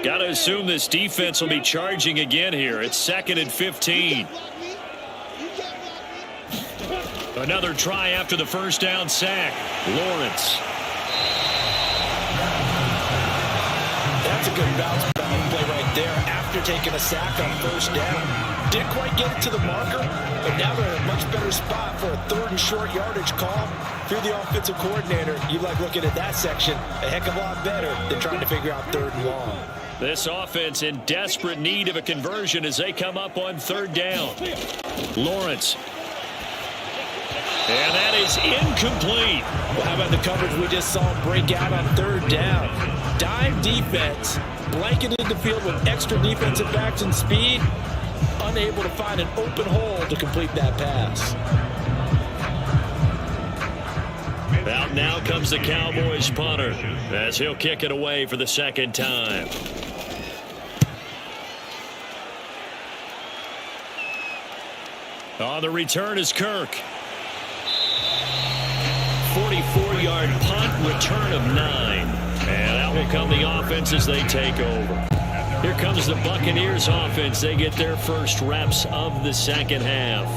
Got to assume this defense will be charging again here. It's 2nd and 15. Another try after the first down sack. Lawrence. That's a good bounce play right there after taking a sack on first down. Didn't quite get it to the marker, but now they're in a much better spot for a 3rd and short yardage call. If you're the offensive coordinator, you like looking at that section a heck of a lot better than trying to figure out 3rd and long. This offense in desperate need of a conversion as they come up on 3rd down. Lawrence. And that is incomplete. Well, how about the coverage we just saw break out on 3rd down? Dime defense, blanketed the field with extra defensive backs and speed, unable to find an open hole to complete that pass. Out now comes the Cowboys punter as he'll kick it away for the 2nd time. On the return is Kirk. 44-yard punt, return of 9. And out will come the offense as they take over. Here comes the Buccaneers offense. They get their first reps of the second half.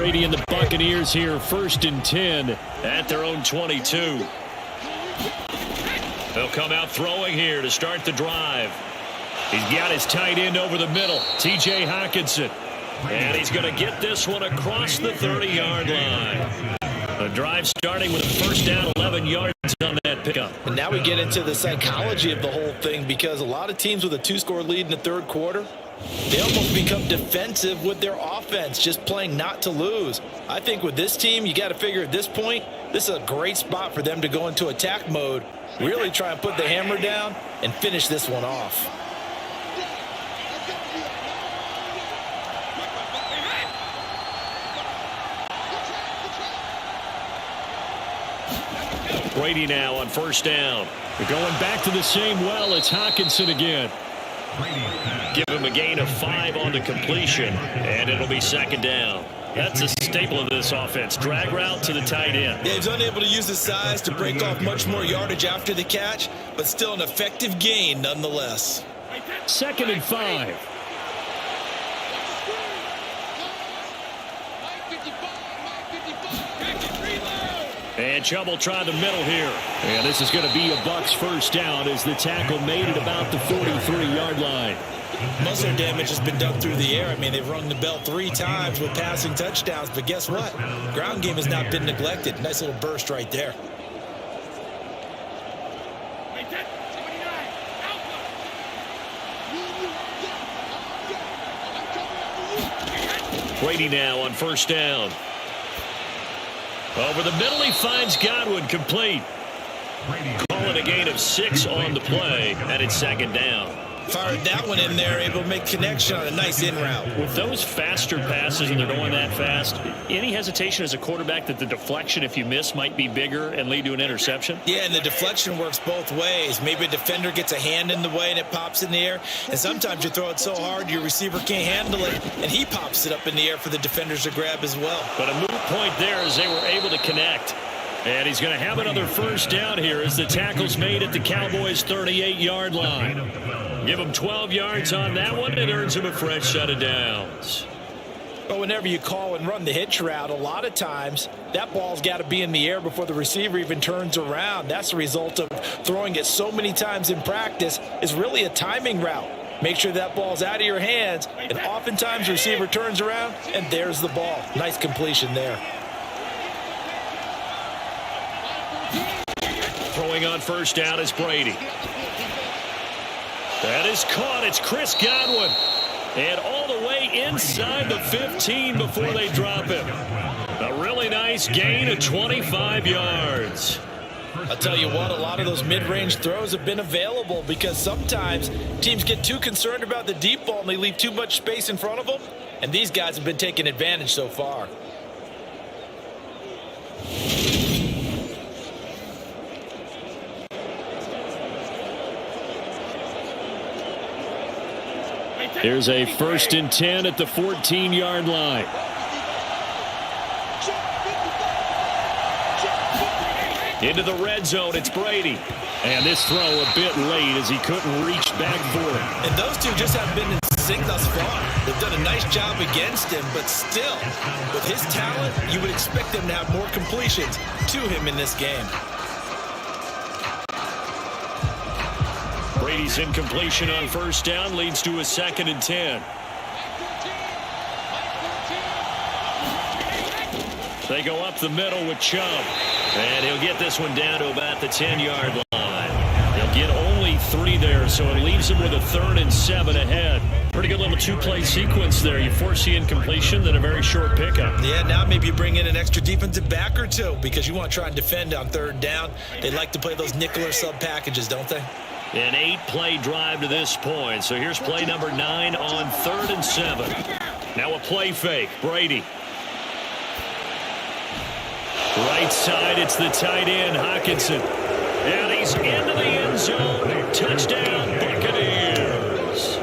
Brady and the Buccaneers here, 1st and 10 at their own 22. They'll come out throwing here to start the drive. He's got his tight end over the middle, T.J. Hockenson. And he's going to get this one across the 30-yard line. The drive starting with a first down, 11 yards on that pickup. And now we get into the psychology of the whole thing, because a lot of teams with a 2-score lead in the third quarter, they almost become defensive with their offense, just playing not to lose. I think with this team, you got to figure at this point, this is a great spot for them to go into attack mode, really try and put the hammer down and finish this one off. Brady now on first down. We're going back to the same well. It's Hockenson again. Give him a gain of 5 on the completion, and it'll be 2nd down. That's a staple of this offense. Drag route to the tight end. Yeah, he's unable to use his size to break off much more yardage after the catch, but still an effective gain nonetheless. 2nd and 5. And Chubb will try the middle here. And this is going to be a Bucs first down as the tackle made it about the 43-yard line. Muscle damage has been done through the air. I mean, they've rung the bell 3 times with passing touchdowns, but guess what? Ground game has not been neglected. Nice little burst right there. Brady now on first down. Over the middle, he finds Godwin, complete. Call it a gain of 6 on the play, and it's 2nd down. Fired that one in there, able to make connection on a nice in route. With those faster passes and they're going that fast, any hesitation as a quarterback that the deflection, if you miss, might be bigger and lead to an interception? Yeah, and the deflection works both ways. Maybe a defender gets a hand in the way and it pops in the air, and sometimes you throw it so hard your receiver can't handle it, and he pops it up in the air for the defenders to grab as well. But a moot point there as they were able to connect. And he's going to have another first down here as the tackle's made at the Cowboys' 38-yard line. Give him 12 yards on that one, and it earns him a fresh set of downs. But whenever you call and run the hitch route, a lot of times that ball's got to be in the air before the receiver even turns around. That's the result of throwing it so many times in practice. Is really a timing route. Make sure that ball's out of your hands, and oftentimes the receiver turns around, and there's the ball. Nice completion there. Throwing on first down is Brady. That is caught. It's Chris Godwin. And all the way inside the 15 before they drop him. A really nice gain of 25 yards. I'll tell you what, a lot of those mid-range throws have been available because sometimes teams get too concerned about the deep ball and they leave too much space in front of them. And these guys have been taking advantage so far. Here's a 1st and 10 at the 14-yard line. Into the red zone, it's Brady. And this throw a bit late as he couldn't reach back for it. And those two just haven't been in sync thus far. They've done a nice job against him, but still, with his talent, you would expect them to have more completions to him in this game. Brady's incompletion on first down leads to a 2nd and 10. They go up the middle with Chubb. And he'll get this one down to about the 10-yard line. He'll get only 3 there, so it leaves him with a 3rd and 7 ahead. Pretty good little 2-play sequence there. You force the incompletion, then a very short pickup. Yeah, now maybe you bring in an extra defensive back or 2 because you want to try and defend on 3rd down. They like to play those nickel or sub packages, don't they? An 8-play drive to this point. So here's play number 9 on 3rd and 7. Now a play fake. Brady. Right side, it's the tight end, Hockenson. And he's into the end zone. Touchdown, Buccaneers.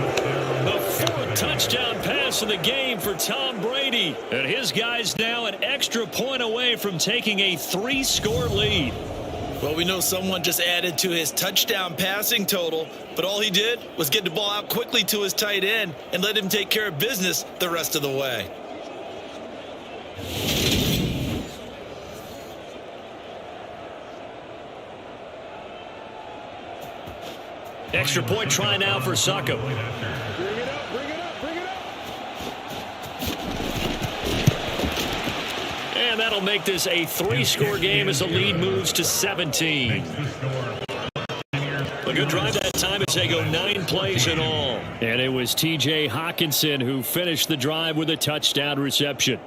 The 4th touchdown pass of the game for Tom Brady. And his guys now an extra point away from taking a 3-score lead. Well, we know someone just added to his touchdown passing total, but all he did was get the ball out quickly to his tight end and let him take care of business the rest of the way. Extra point try now for Succop. And that'll make this a 3-score game as the lead moves to 17. A good drive that time as they go 9 plays in all. And it was T.J. Hawkinson who finished the drive with a touchdown reception.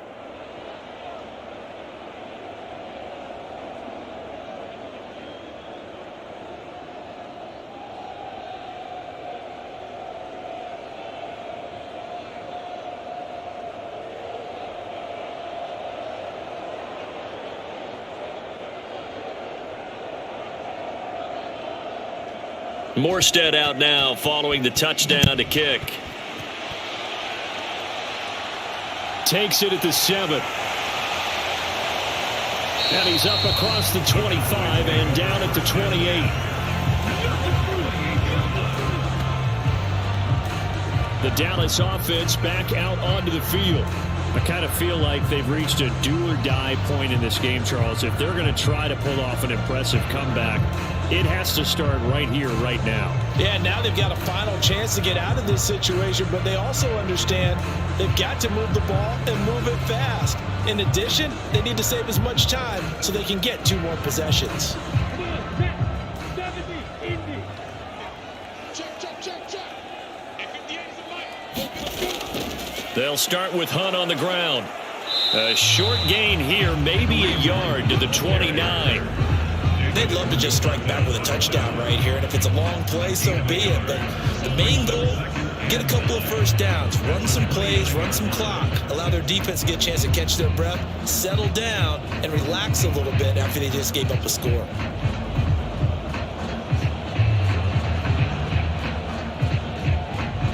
Morstead out now following the touchdown to kick. Takes it at the 7. And he's up across the 25 and down at the 28. The Dallas offense back out onto the field. I kind of feel like they've reached a do-or-die point in this game, Charles. If they're going to try to pull off an impressive comeback, it has to start right here, right now. Yeah, now they've got a final chance to get out of this situation, but they also understand they've got to move the ball and move it fast. In addition, they need to save as much time so they can get 2 more possessions. They'll start with Hunt on the ground. A short gain here, maybe a yard to the 29. They'd love to just strike back with a touchdown right here, and if it's a long play, so be it. But the main goal, get a couple of first downs, run some plays, run some clock, allow their defense to get a chance to catch their breath, settle down, and relax a little bit after they just gave up a score.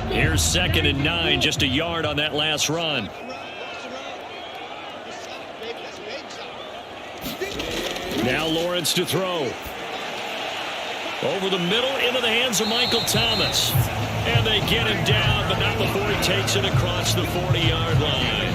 Here's 2nd and 9, just a yard on that last run. Now Lawrence to throw. Over the middle into the hands of Michael Thomas. And they get him down, but not before he takes it across the 40-yard line.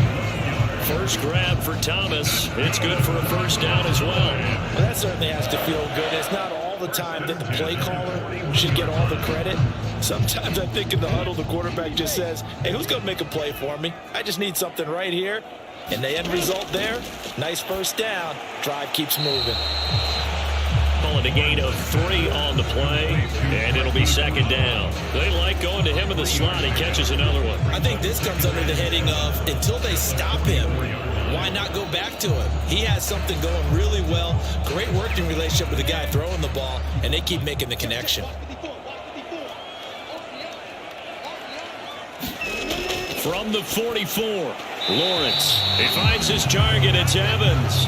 First grab for Thomas. It's good for a first down as well. Well, that certainly has to feel good. It's not all the time that the play caller should get all the credit. Sometimes I think in the huddle, the quarterback just says, hey, who's going to make a play for me? I just need something right here. And the end result there, nice first down. Drive keeps moving. Calling a gain of 3 on the play, and it'll be 2nd down. They like going to him in the slot. He catches another one. I think this comes under the heading of until they stop him, why not go back to him? He has something going really well. Great working relationship with the guy throwing the ball, and they keep making the connection. From the 44, Lawrence. He finds his target. It's Evans.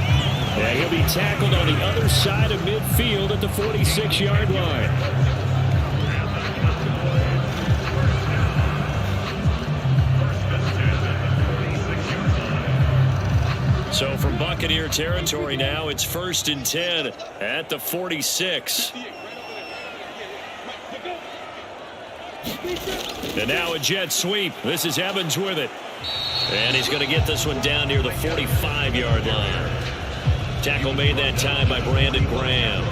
And he'll be tackled on the other side of midfield at the 46-yard line. So from Buccaneer territory now, it's 1st and 10 at the 46. And now a jet sweep. This is Evans with it. And he's going to get this one down near the 45-yard line. Tackle made that time by Brandon Graham.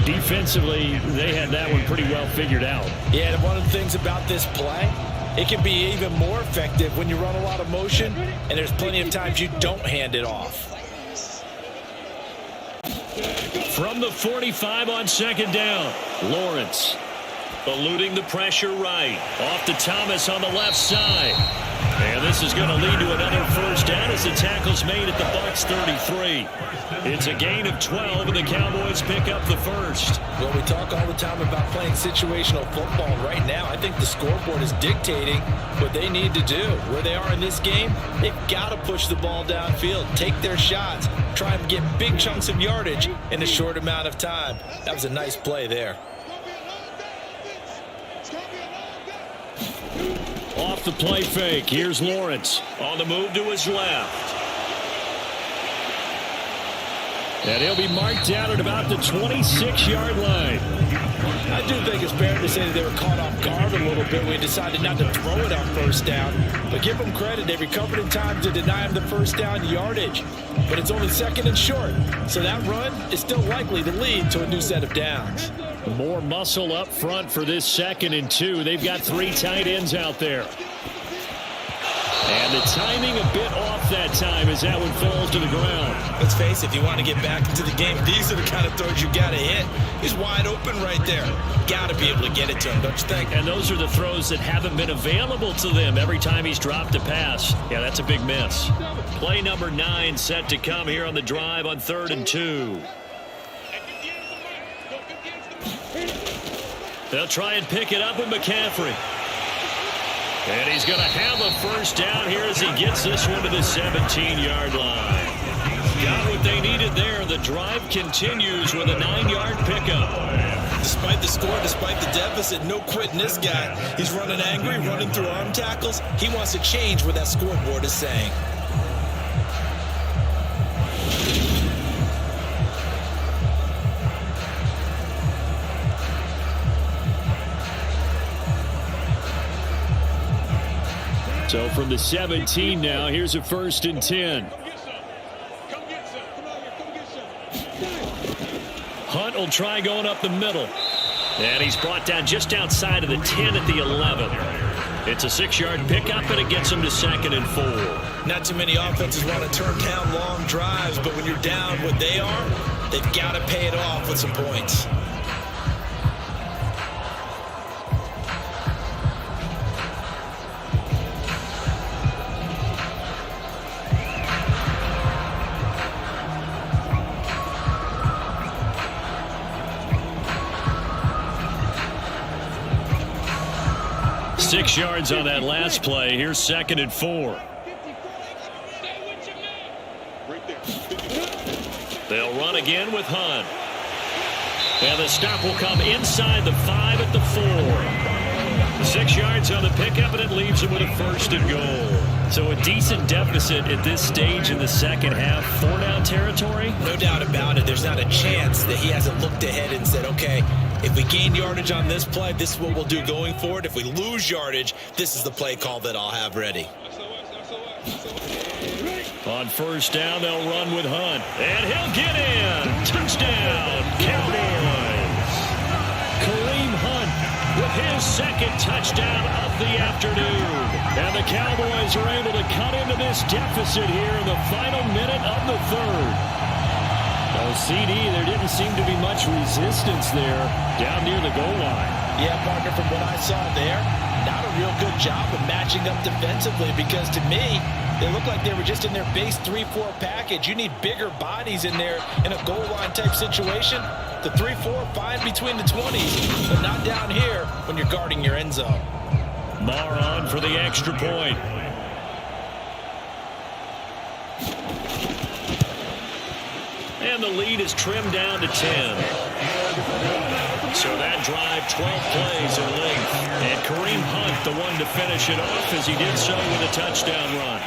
Defensively, they had that one pretty well figured out. Yeah, and one of the things about this play, it can be even more effective when you run a lot of motion, and there's plenty of times you don't hand it off. From the 45 on 2nd down, Lawrence eluding the pressure right. Off to Thomas on the left side. And this is going to lead to another first down as the tackle's made at the Bucs 33. It's a gain of 12, and the Cowboys pick up the first. Well, we talk all the time about playing situational football. Right now, I think the scoreboard is dictating what they need to do. Where they are in this game, they've got to push the ball downfield, take their shots, try and get big chunks of yardage in a short amount of time. That was a nice play there. Off the play fake, here's Lawrence on the move to his left. And he'll be marked down at about the 26-yard line. I do think it's fair to say that they were caught off guard a little bit. We decided not to throw it on first down. But give them credit. They recovered in time to deny him the first down yardage. But it's only second and short. So that run is still likely to lead to a new set of downs. More muscle up front for this 2nd and 2. They've got 3 tight ends out there. And the timing a bit off that time as that one falls to the ground. Let's face it, if you want to get back into the game, these are the kind of throws you got to hit. He's wide open right there. Got to be able to get it to him, don't you think? And those are the throws that haven't been available to them every time he's dropped a pass. Yeah, that's a big miss. Play number 9 set to come here on the drive on 3rd and 2. They'll try and pick it up with McCaffrey. And he's going to have a first down here as he gets this one to the 17-yard line. Got what they needed there. The drive continues with a 9-yard pickup. Despite the score, despite the deficit, no quitting this guy. He's running angry, running through arm tackles. He wants to change what that scoreboard is saying. So from the 17 now, here's a 1st and 10. Hunt will try going up the middle. And he's brought down just outside of the 10 at the 11. It's a 6-yard pickup, and it gets him to 2nd and 4. Not too many offenses want to turn down long drives, but when you're down what they are, they've got to pay it off with some points. Six yards on that last play. Here's 2nd and 4. They'll run again with Hunt. And the stop will come inside the 5 at the 4. 6 yards on the pickup, and it leaves him with a 1st and goal. So a decent deficit at this stage in the second half. 4-down territory? No doubt about it. There's not a chance that he hasn't looked ahead and said, okay, if we gain yardage on this play, this is what we'll do going forward. If we lose yardage, this is the play call that I'll have ready. On 1st down, they'll run with Hunt. And he'll get in. Touchdown, Cowboys. Kareem Hunt with his 2nd touchdown of the afternoon. And the Cowboys are able to cut into this deficit here in the final minute of the 3rd. Oh, CD, there didn't seem to be much resistance there down near the goal line. Yeah, partner, from what I saw there, not a real good job of matching up defensively because to me, they look like they were just in their base 3-4 package. You need bigger bodies in there in a goal line type situation. The 3-4, fine between the 20s, but not down here when you're guarding your end zone. Marr on for the extra point. And the lead is trimmed down to 10. So that drive, 12 plays in length. And Kareem Hunt, the one to finish it off as he did so with a touchdown run.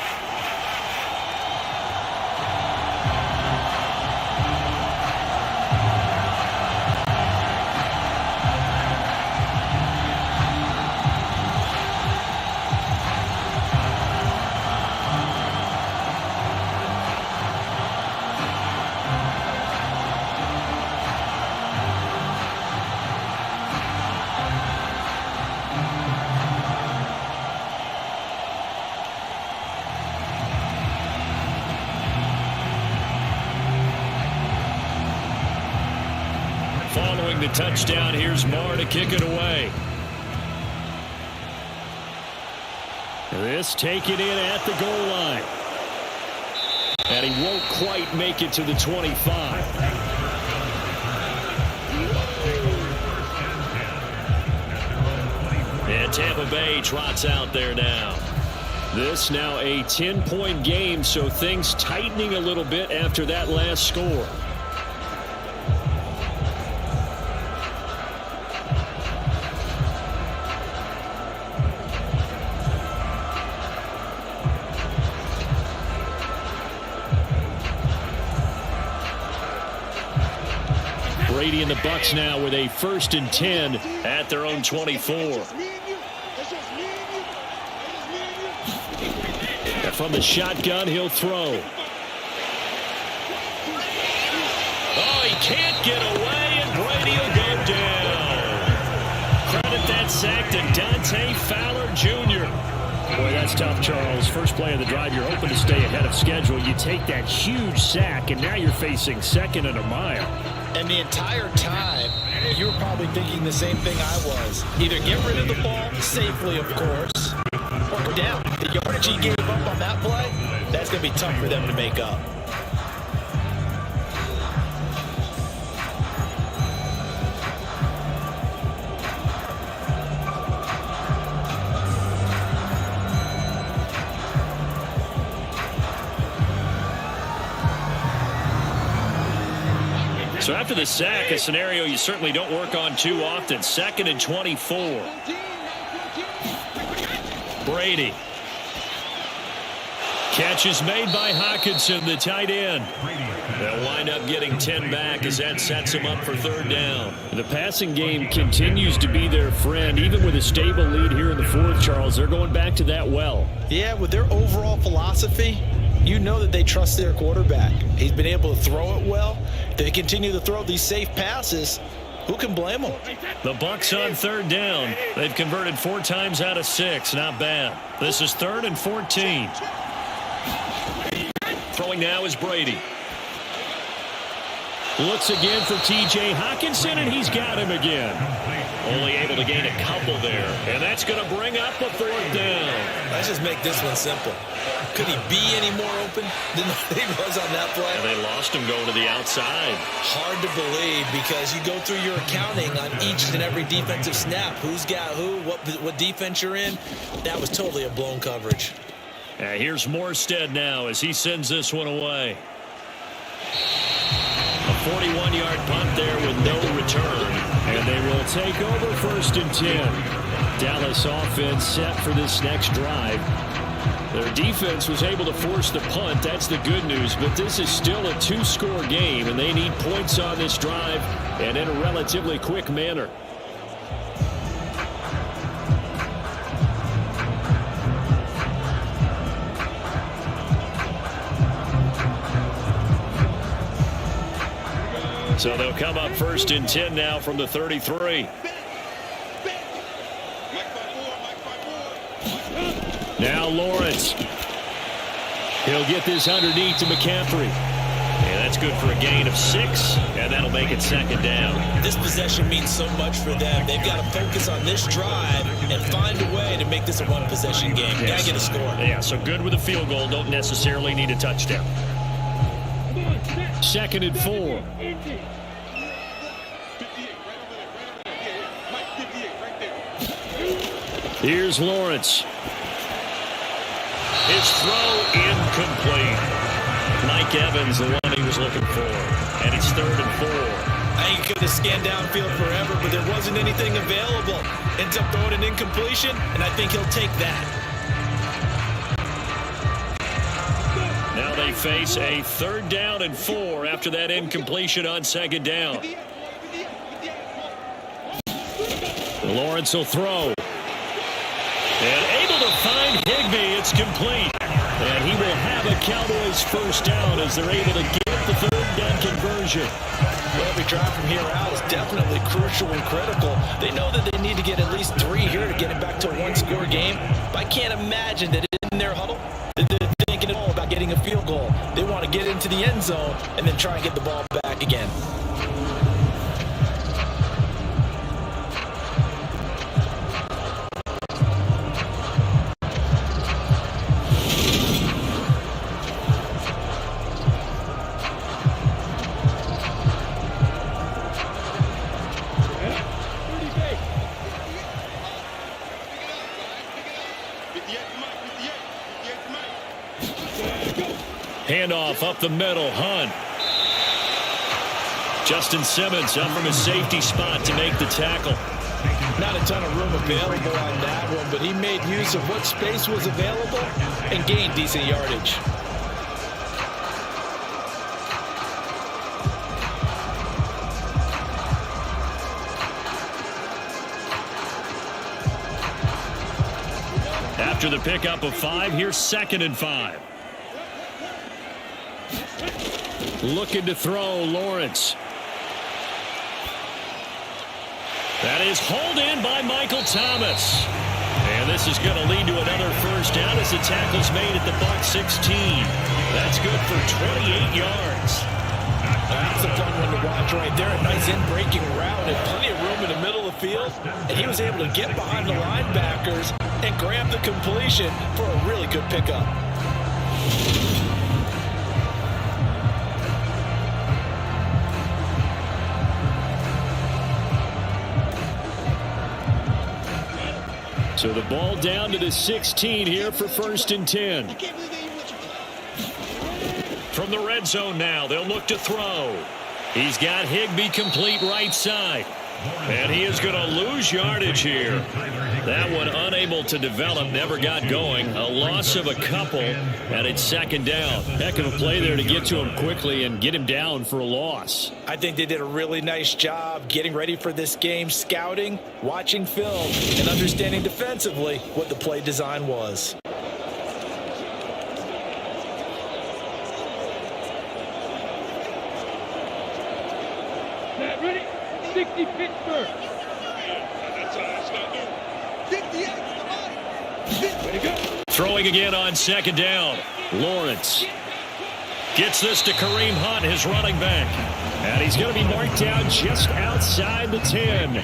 Following the touchdown, here's Marr to kick it away. This taken in at the goal line. And he won't quite make it to the 25. And Tampa Bay trots out there now. This now a 10-point game, so things tightening a little bit after that last score. Brady and the Bucs now with a 1st and 10 at their own 24. And from the shotgun, he'll throw. Oh, he can't get away, and Brady will go down. Credit that sack to Dante Fowler Jr. Boy, that's tough, Charles. First play of the drive, you're hoping to stay ahead of schedule. You take that huge sack, and now you're facing 2nd and a mile. And the entire time, you were probably thinking the same thing I was. Either get rid of the ball safely, of course, or go down. The yardage he gave up on that play, that's going to be tough for them to make up. So after the sack, a scenario you certainly don't work on too often. 2nd and 24. Brady. Catch is made by Hockenson, the tight end. They'll wind up getting 10 back as that sets him up for 3rd down. The passing game continues to be their friend. Even with a stable lead here in the 4th, Charles, they're going back to that well. Yeah, with their overall philosophy, you know that they trust their quarterback. He's been able to throw it well. They continue to throw these safe passes. Who can blame them? The Bucs on 3rd down. They've converted 4 times out of 6. Not bad. This is 3rd and 14. Throwing now is Brady. Looks again for T.J. Hockenson, and he's got him again. Only able to gain a couple there. And that's going to bring up a 4th down. Let's just make this one simple. Could he be any more open than he was on that play? And they lost him going to the outside. Hard to believe because you go through your accounting on each and every defensive snap. Who's got who, what defense you're in. That was totally a blown coverage. Here's Morstead now as he sends this one away. A 41-yard punt there with no return. And they will take over 1st and 10. Dallas offense set for this next drive. Their defense was able to force the punt. That's the good news. But this is still a 2-score game, and they need points on this drive and in a relatively quick manner. So they'll come up 1st and 10 now from the 33. Now Lawrence. He'll get this underneath to McCaffrey. And that's good for a gain of 6, and that'll make it 2nd down. This possession means so much for them. They've got to focus on this drive and find a way to make this a one-possession game. Yes. Got to get a score. Yeah, so good with a field goal. Don't necessarily need a touchdown. 2nd and 4. Here's Lawrence. His throw incomplete. Mike Evans, the one he was looking for. And it's 3rd and 4. I think he could have scanned downfield forever, but there wasn't anything available. Ends up throwing an incompletion, and I think he'll take that. Now they face a 3rd down and 4 after that incompletion on 2nd down. Lawrence will throw. And able to find Higbee. It's complete. And he will have a Cowboys 1st down as they're able to get the 3rd down conversion. Well, every drive from here out is definitely crucial and critical. They know that they need to get at least 3 here to get it back to a 1-score game. But I can't imagine that in their huddle, that they're thinking at all about getting a field goal. They want to get into the end zone and then try and get the ball back again. Handoff up the middle. Hunt. Justin Simmons up from his safety spot to make the tackle. Not a ton of room available on that one, but he made use of what space was available and gained decent yardage. After the pickup of 5, here's 2nd and 5. Looking to throw, Lawrence. That is hauled in by Michael Thomas. And this is going to lead to another first down as the tackle's made at the Buck 16. That's good for 28 yards. That's a fun one to watch right there. A nice in-breaking route and plenty of room in the middle of the field. And he was able to get behind the linebackers and grab the completion for a really good pickup. So the ball down to the 16 here for 1st and 10. From the red zone now, they'll look to throw. He's got Higbee complete right side. And he is going to lose yardage here. That one unable to develop, never got going. A loss of a couple, and it's 2nd down. Heck of a play there to get to him quickly and get him down for a loss. I think they did a really nice job getting ready for this game, scouting, watching film, and understanding defensively what the play design was. Ready? 60 Pittsburgh. That's all. That's not new. 58. Come on. Way to go. Throwing again on 2nd down. Lawrence gets this to Kareem Hunt, his running back. And he's going to be marked down just outside the 10.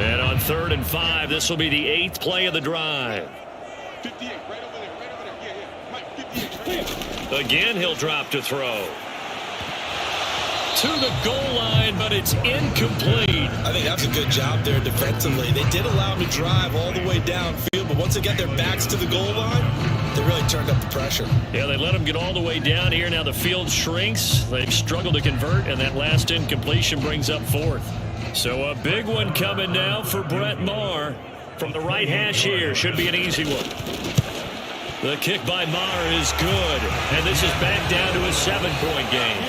And on 3rd and 5, this will be the 8th play of the drive. 58. Right over there. Right over there. Yeah. Mike, 58. Right. Again, he'll drop to throw. To the goal line, but it's incomplete. I think that's a good job there defensively. They did allow him to drive all the way downfield, but once they got their backs to the goal line, they really turned up the pressure. Yeah, they let him get all the way down here. Now the field shrinks. They've struggled to convert, and that last incompletion brings up 4th. So a big one coming now for Brett Maher. From the right hash here, should be an easy one. The kick by Maher is good, and this is back down to a 7-point game.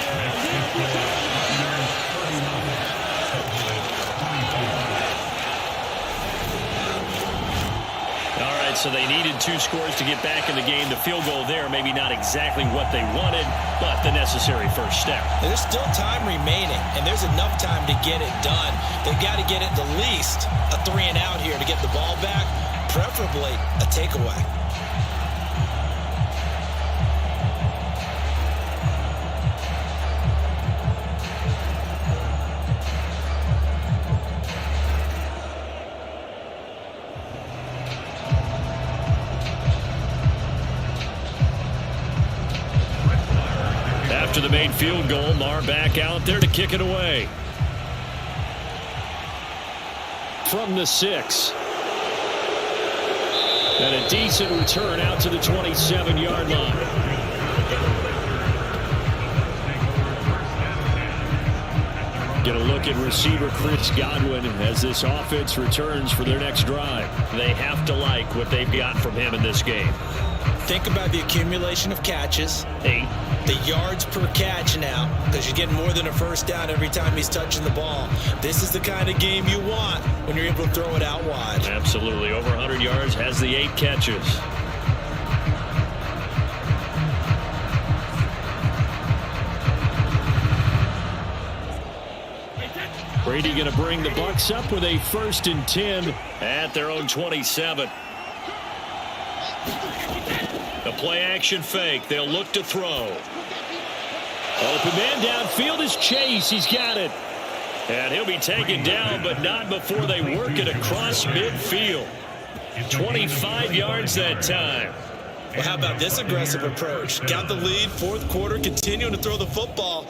So they needed 2 scores to get back in the game. The field goal there, maybe not exactly what they wanted, but the necessary first step. There's still time remaining, and there's enough time to get it done. They've got to get it the least a 3 and out here to get the ball back, preferably a takeaway. After the made field goal, Maher back out there to kick it away. From the 6. And a decent return out to the 27-yard line. Get a look at receiver Chris Godwin as this offense returns for their next drive. They have to like what they've got from him in this game. Think about the accumulation of catches. 8. The yards per catch now, because you're getting more than a first down every time he's touching the ball. This is the kind of game you want when you're able to throw it out wide. Absolutely. Over 100 yards, has the 8 catches. Brady going to bring the Bucs up with a 1st and 10 at their own 27. The play-action fake. They'll look to throw. Open man downfield is Chase. He's got it. And he'll be taken down, but not before they work it across midfield. 25 yards that time. Well, how about this aggressive approach? Got the lead, 4th quarter, continuing to throw the football.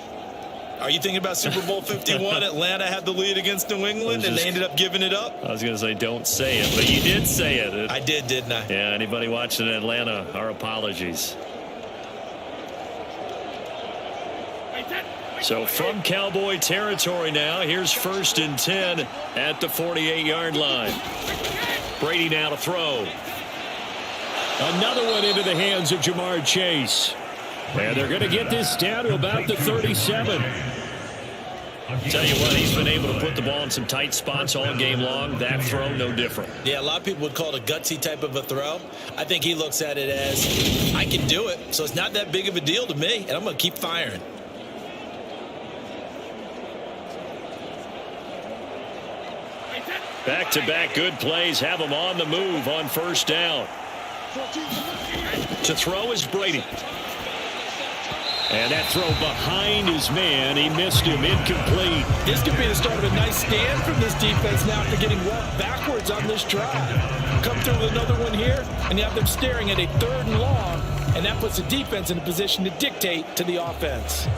Are you thinking about Super Bowl 51? Atlanta had the lead against New England, and they ended up giving it up? I was going to say don't say it, but you did say it. I did, didn't I? Yeah, anybody watching Atlanta, our apologies. So from Cowboy territory now, here's 1st and 10 at the 48-yard line. Brady now to throw. Another one into the hands of Jamar Chase. And they're going to get this down to about the 37. Tell you what, he's been able to put the ball in some tight spots all game long. That throw, no different. Yeah, a lot of people would call it a gutsy type of a throw. I think he looks at it as, I can do it, so it's not that big of a deal to me, and I'm going to keep firing. Back-to-back good plays have him on the move on 1st down. To throw is Brady. And that throw behind his man. He missed him. Incomplete. This could be the start of a nice stand from this defense now after getting walked backwards on this drive. Come through with another one here, and you have them staring at a 3rd and long, and that puts the defense in a position to dictate to the offense.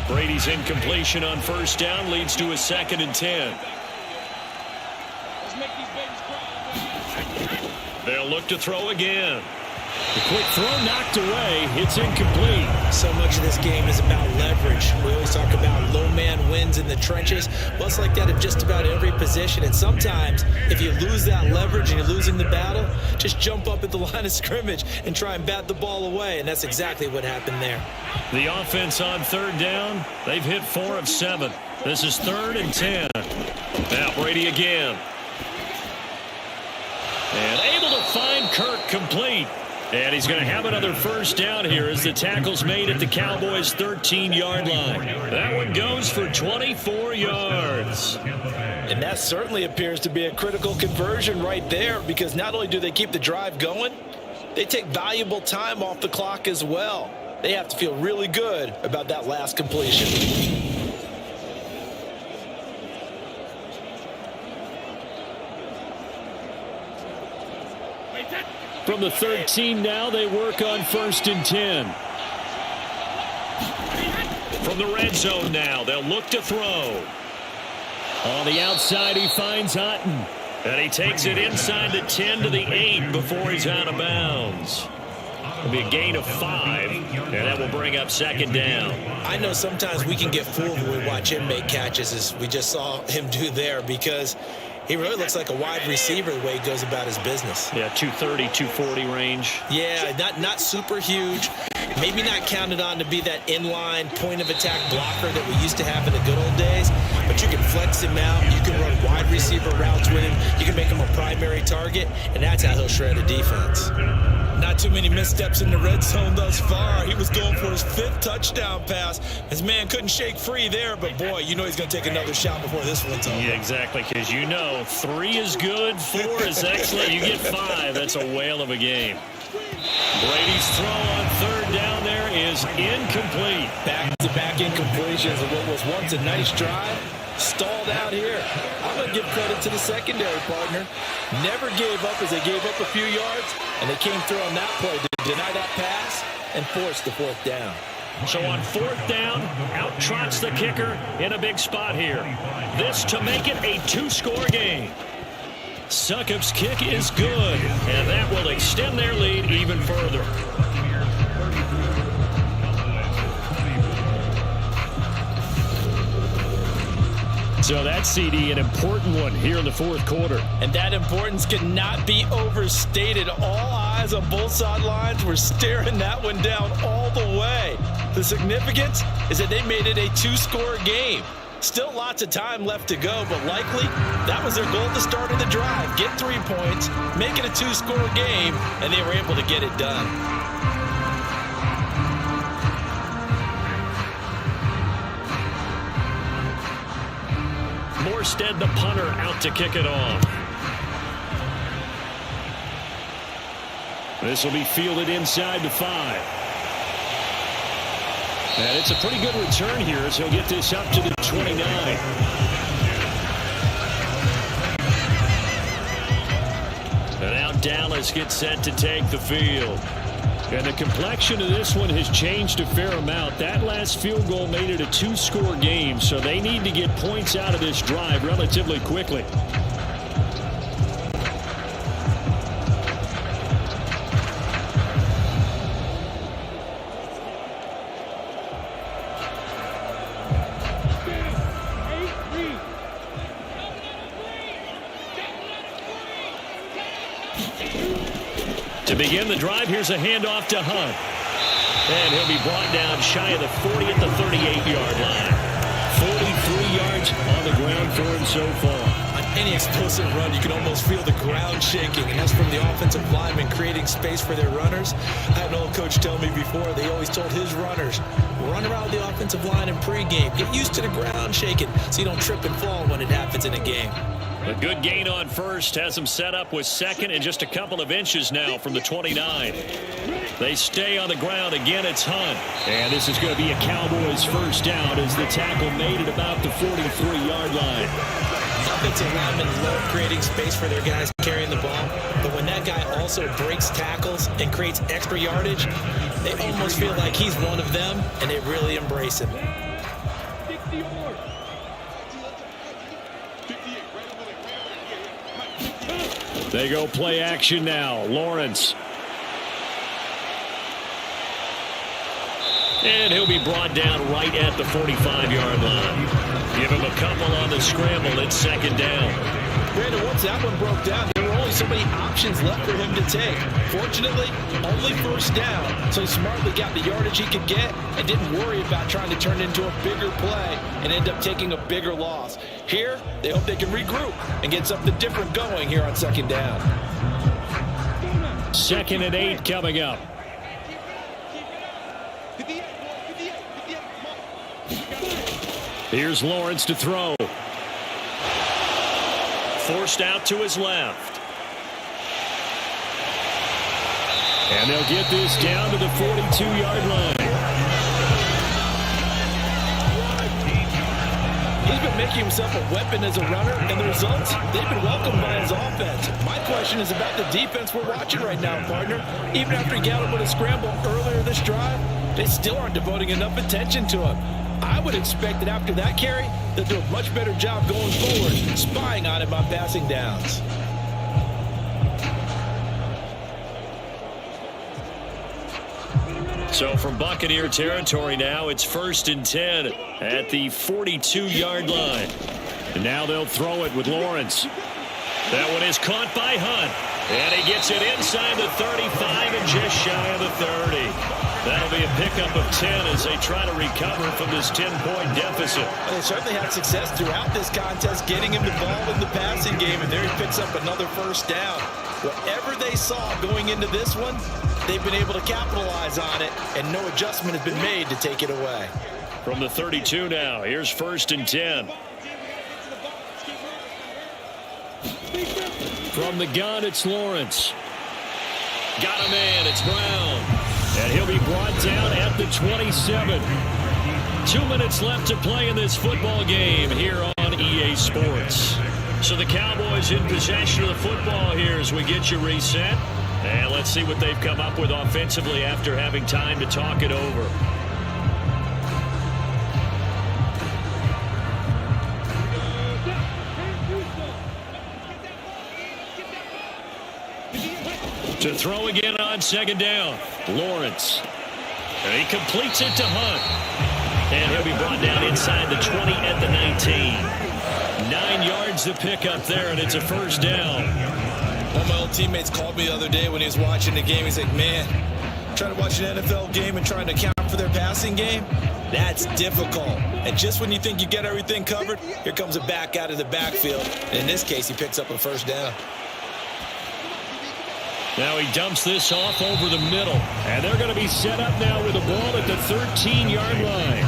Brady's incompletion on 1st down leads to a 2nd and 10. They'll look to throw again. The quick throw knocked away. It's incomplete. So much of this game is about leverage. We always talk about low man wins in the trenches. Well, it's like that in just about every position. And sometimes, if you lose that leverage and you're losing the battle, just jump up at the line of scrimmage and try and bat the ball away. And that's exactly what happened there. The offense on 3rd down, they've hit 4 of 7. This is 3rd and 10. Now Brady again. And able to find Kirk complete. And he's going to have another 1st down here as the tackle's made at the Cowboys' 13-yard line. That one goes for 24 yards. And that certainly appears to be a critical conversion right there, because not only do they keep the drive going, they take valuable time off the clock as well. They have to feel really good about that last completion. From the 13 now, they work on 1st and 10. From the red zone now, they'll look to throw. On the outside, he finds Hutton. And he takes it inside the 10 to the 8 before he's out of bounds. It'll be a gain of 5, and that will bring up 2nd down. I know sometimes we can get fooled when we watch him make catches, as we just saw him do there, because he really looks like a wide receiver the way he goes about his business. Yeah, 230, 240 range. Yeah, not super huge. Maybe not counted on to be that inline point-of-attack blocker that we used to have in the good old days. But you can flex him out. You can run wide receiver routes with him. You can make him a primary target, and that's how he'll shred a defense. Not too many missteps in the red zone thus far. He was going for his 5th touchdown pass. His man couldn't shake free there, but boy, you know he's going to take another shot before this one's over. Yeah, exactly, because you know 3 is good, 4 is excellent. You get 5. That's a whale of a game. Brady's throw on 3rd down there is incomplete. Back-to-back incompletions of what was once a nice drive. Stalled out here. I'm going to give credit to the secondary partner. Never gave up as they gave up a few yards, and they came through on that play to deny that pass and force the 4th down. So on 4th down, out trots the kicker in a big spot here. This to make it a 2-score game. Succop's kick is good, and that will extend their lead even further. So that CD, an important one here in the 4th quarter. And that importance cannot be overstated. All eyes on both sidelines were staring that one down all the way. The significance is that they made it a 2-score game. Still lots of time left to go, but likely that was their goal at the start of the drive. Get 3 points, make it a 2-score game, and they were able to get it done. Morstead, the punter, out to kick it off. This will be fielded inside the 5. And it's a pretty good return here as he'll get this up to the 29. And now Dallas gets set to take the field. And the complexion of this one has changed a fair amount. That last field goal made it a 2-score game, so they need to get points out of this drive relatively quickly. begin the drive, here's a handoff to Hunt. And he'll be brought down shy of the 40 at the 38-yard line. 43 yards on the ground for him so far. On any explosive run, you can almost feel the ground shaking, and that's from the offensive linemen creating space for their runners. I had an old coach tell me before, they always told his runners, run around the offensive line in pregame. Get used to the ground shaking so you don't trip and fall when it happens in a game. A good gain on first has him set up with second and just a couple of inches now from the 29. They stay on the ground. Again, it's Hunt. And this is going to be a Cowboys first down as the tackle made at about the 43-yard line. Offensive linemen love creating space for their guys carrying the ball, but when that guy also breaks tackles and creates extra yardage, they almost feel like he's one of them, and they really embrace him. They go play action now. Lawrence. And he'll be brought down right at the 45-yard line. Give him a couple on the scramble. It's second down. Brandon, once that one broke down, there were only so many options left for him to take. Fortunately, only first down, so he smartly got the yardage he could get and didn't worry about trying to turn it into a bigger play and end up taking a bigger loss. Here, they hope they can regroup and get something different going here on second down. 2nd and 8 coming up. Here's Lawrence to throw. Forced out to his left. And they'll get this down to the 42-yard line. He's been making himself a weapon as a runner, and the results, they've been welcomed by his offense. My question is about the defense we're watching right now, partner. Even after he got him with a scramble earlier this drive, they still aren't devoting enough attention to him. I would expect that after that carry, they'll do a much better job going forward, spying on him on passing downs. So from Buccaneer territory now, it's 1st and 10 at the 42-yard line. And now they'll throw it with Lawrence. That one is caught by Hunt. And he gets it inside the 35 and just shy of the 30. That'll be a pickup of 10 as they try to recover from this 10-point deficit. They certainly had success throughout this contest, getting him the ball in the passing game, and there he picks up another first down. Whatever they saw going into this one, they've been able to capitalize on it, and no adjustment has been made to take it away. From the 32 now, here's 1st and 10. From the gun, it's Lawrence. Got a man, it's Brown. And he'll be brought down at the 27. 2 minutes left to play in this football game here on EA Sports. So the Cowboys in possession of the football here as we get you reset. And let's see what they've come up with offensively after having time to talk it over. To throw again on second down. Lawrence. And he completes it to Hunt. And he'll be brought down inside the 20 at the 19. 9 yards to pick up there, and it's a first down. One of my old teammates called me the other day when he was watching the game. He's like, man, trying to watch an NFL game and trying to account for their passing game, that's difficult. And just when you think you get everything covered, here comes a back out of the backfield. And in this case, he picks up a first down. Now he dumps this off over the middle. And they're going to be set up now with the ball at the 13-yard line.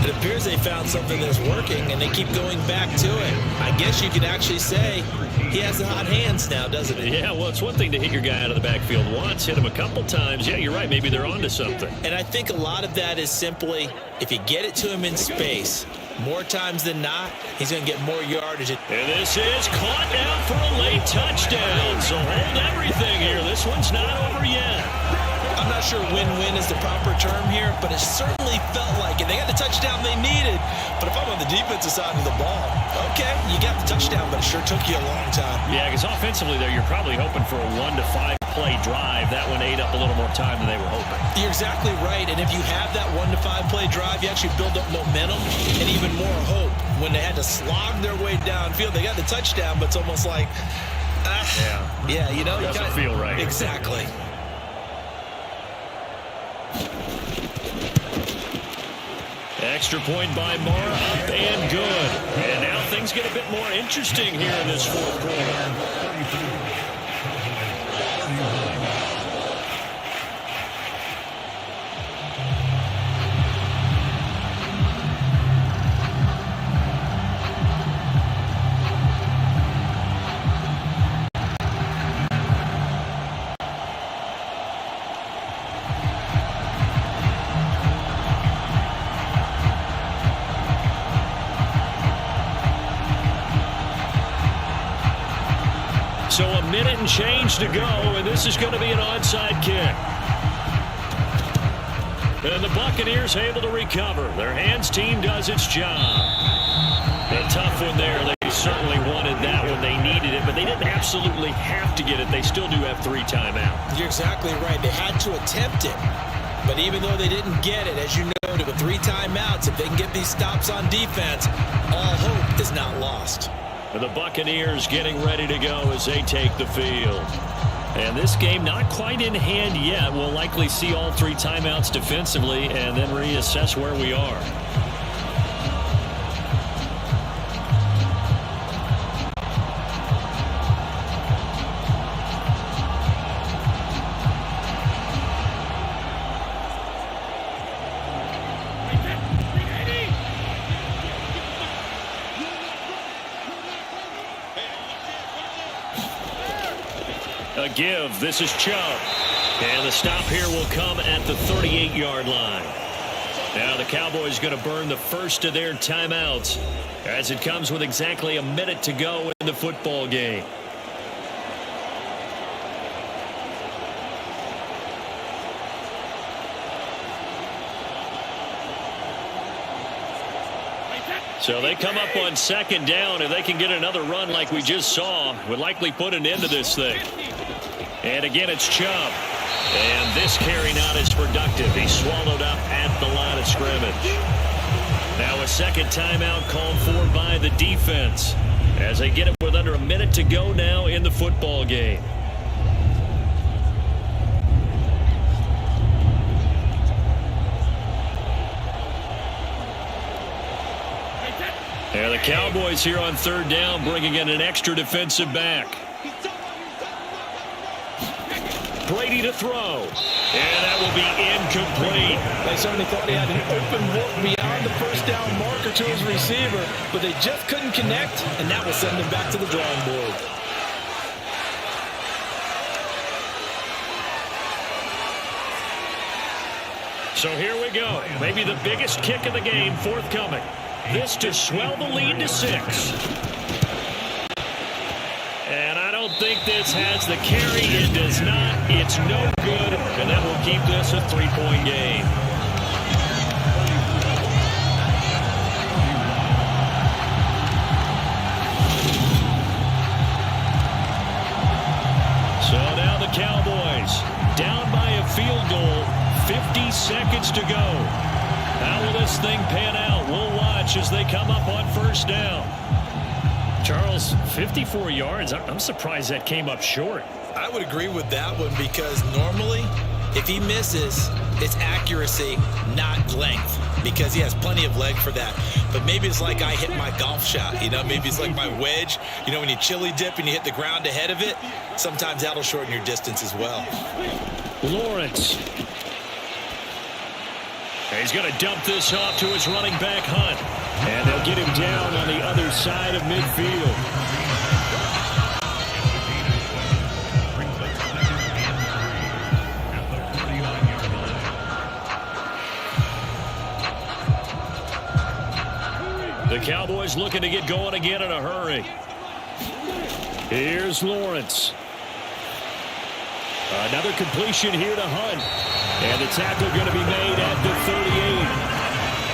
It appears they found something that's working, and they keep going back to it. I guess you could actually say he has the hot hands now, doesn't he? Yeah, well, it's one thing to hit your guy out of the backfield once, hit him a couple times. Yeah, you're right. Maybe they're onto something. And I think a lot of that is simply if you get it to him in space, more times than not, he's going to get more yardage. And this is caught now for a late touchdown. So hold everything here. This one's not over yet. I'm not sure win-win is the proper term here, but it certainly felt like it. They got the touchdown they needed, but if I'm on the defensive side of the ball, okay, you got the touchdown, but it sure took you a long time. Yeah, because offensively there, you're probably hoping for a 1 to 5 play drive. That one ate up a little more time than they were hoping. You're exactly right, and if you have that 1 to 5 play drive, you actually build up momentum and even more hope. When they had to slog their way downfield, they got the touchdown, but it's almost like, Yeah, you know. Doesn't feel right. Exactly. Extra point by Mara, up and good. And now things get a bit more interesting here in this fourth quarter. So a minute and change to go, and this is going to be an onside kick. And the Buccaneers able to recover. Their hands team does its job. A tough one there. They certainly wanted that one. They needed it, but they didn't absolutely have to get it. They still do have 3 timeouts. You're exactly right. They had to attempt it. But even though they didn't get it, as you noted, with 3 timeouts, if they can get these stops on defense, all hope is not lost. The Buccaneers getting ready to go as they take the field. And this game not quite in hand yet. We'll likely see all 3 timeouts defensively and then reassess where we are. A give. This is Chubb. And the stop here will come at the 38-yard line. Now the Cowboys going to burn the first of their timeouts as it comes with exactly a minute to go in the football game. So they come up on second down. If they can get another run like we just saw, would likely put an end to this thing. And again, it's Chubb. And this carry not as productive. He's swallowed up at the line of scrimmage. Now a second timeout called for by the defense as they get it with under a minute to go now in the football game. And the Cowboys here on third down bringing in an extra defensive back. Brady to throw. And that will be incomplete. They certainly thought he had an open look beyond the first down marker to his receiver, but they just couldn't connect, and that will send them back to the drawing board. So here we go. Maybe the biggest kick of the game forthcoming. This to swell the lead to 6. And I don't think this has the carry. It does not. It's no good. And that will keep this a 3-point game. So now the Cowboys down by a field goal. 50 seconds to go. How will this thing pan out? We'll watch as they come up on first down. Charles, 54 yards. I'm surprised that came up short. I would agree with that one because normally if he misses, it's accuracy, not length, because he has plenty of leg for that. But maybe it's like I hit my golf shot, you know, maybe it's like my wedge. You know, when you chili dip and you hit the ground ahead of it, sometimes that'll shorten your distance as well. Lawrence. He's going to dump this off to his running back, Hunt. And they'll get him down on the other side of midfield. The Cowboys looking to get going again in a hurry. Here's Lawrence. Another completion here to Hunt. And the tackle going to be made at the 38.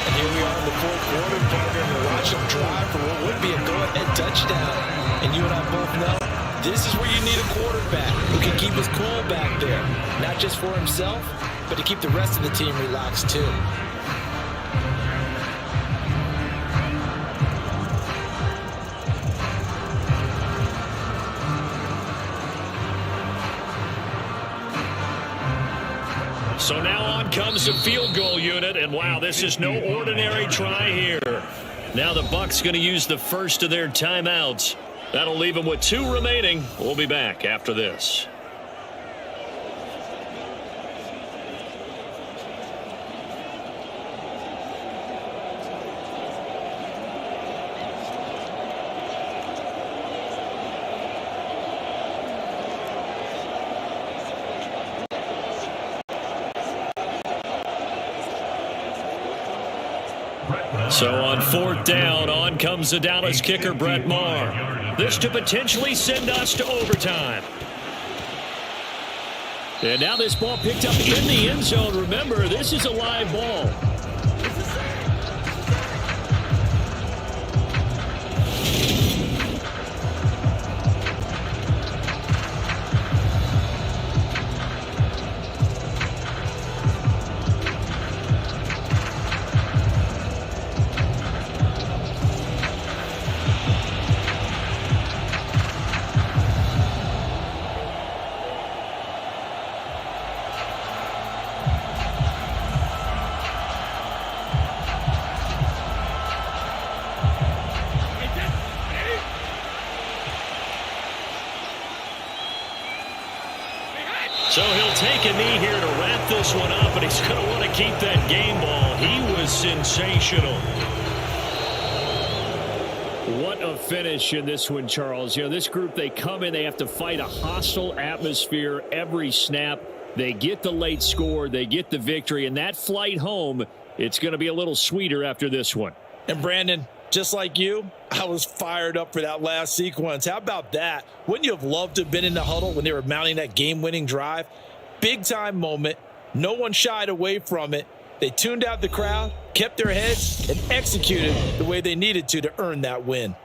And here we are in the fourth quarter, partner, and we're watching them drive for what would be a go-ahead touchdown. And you and I both know this is where you need a quarterback who can keep his cool back there. Not just for himself, but to keep the rest of the team relaxed too. So now on comes the field goal unit, and wow, this is no ordinary try here. Now the Bucs going to use the first of their timeouts. That'll leave them with 2 remaining. We'll be back after this. So on 4th down, on comes the Dallas kicker, Brett Maher. This to potentially send us to overtime. And now this ball picked up in the end zone. Remember, this is a live ball. So he'll take a knee here to wrap this one up, and he's going to want to keep that game ball. He was sensational. What a finish in this one, Charles. You know, this group, they come in, they have to fight a hostile atmosphere every snap. They get the late score, they get the victory, and that flight home, it's going to be a little sweeter after this one. And Brandon, just like you, I was fired up for that last sequence. How about that? Wouldn't you have loved to have been in the huddle when they were mounting that game-winning drive? Big-time moment. No one shied away from it. They tuned out the crowd, kept their heads, and executed the way they needed to earn that win.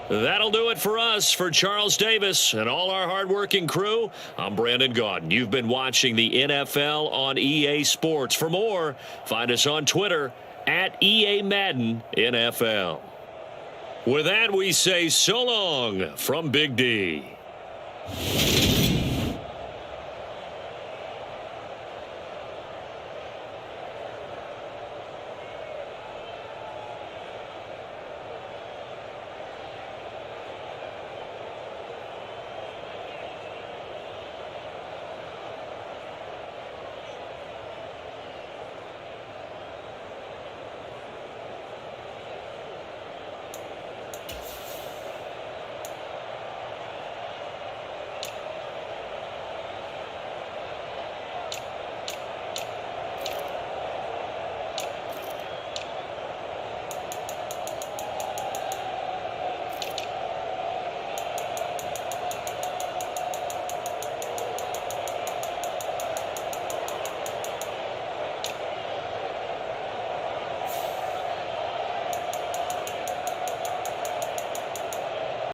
That'll do it for us. For Charles Davis and all our hardworking crew, I'm Brandon Gaudin. You've been watching the NFL on EA Sports. For more, find us on Twitter at EA Madden NFL. With that, we say so long from Big D.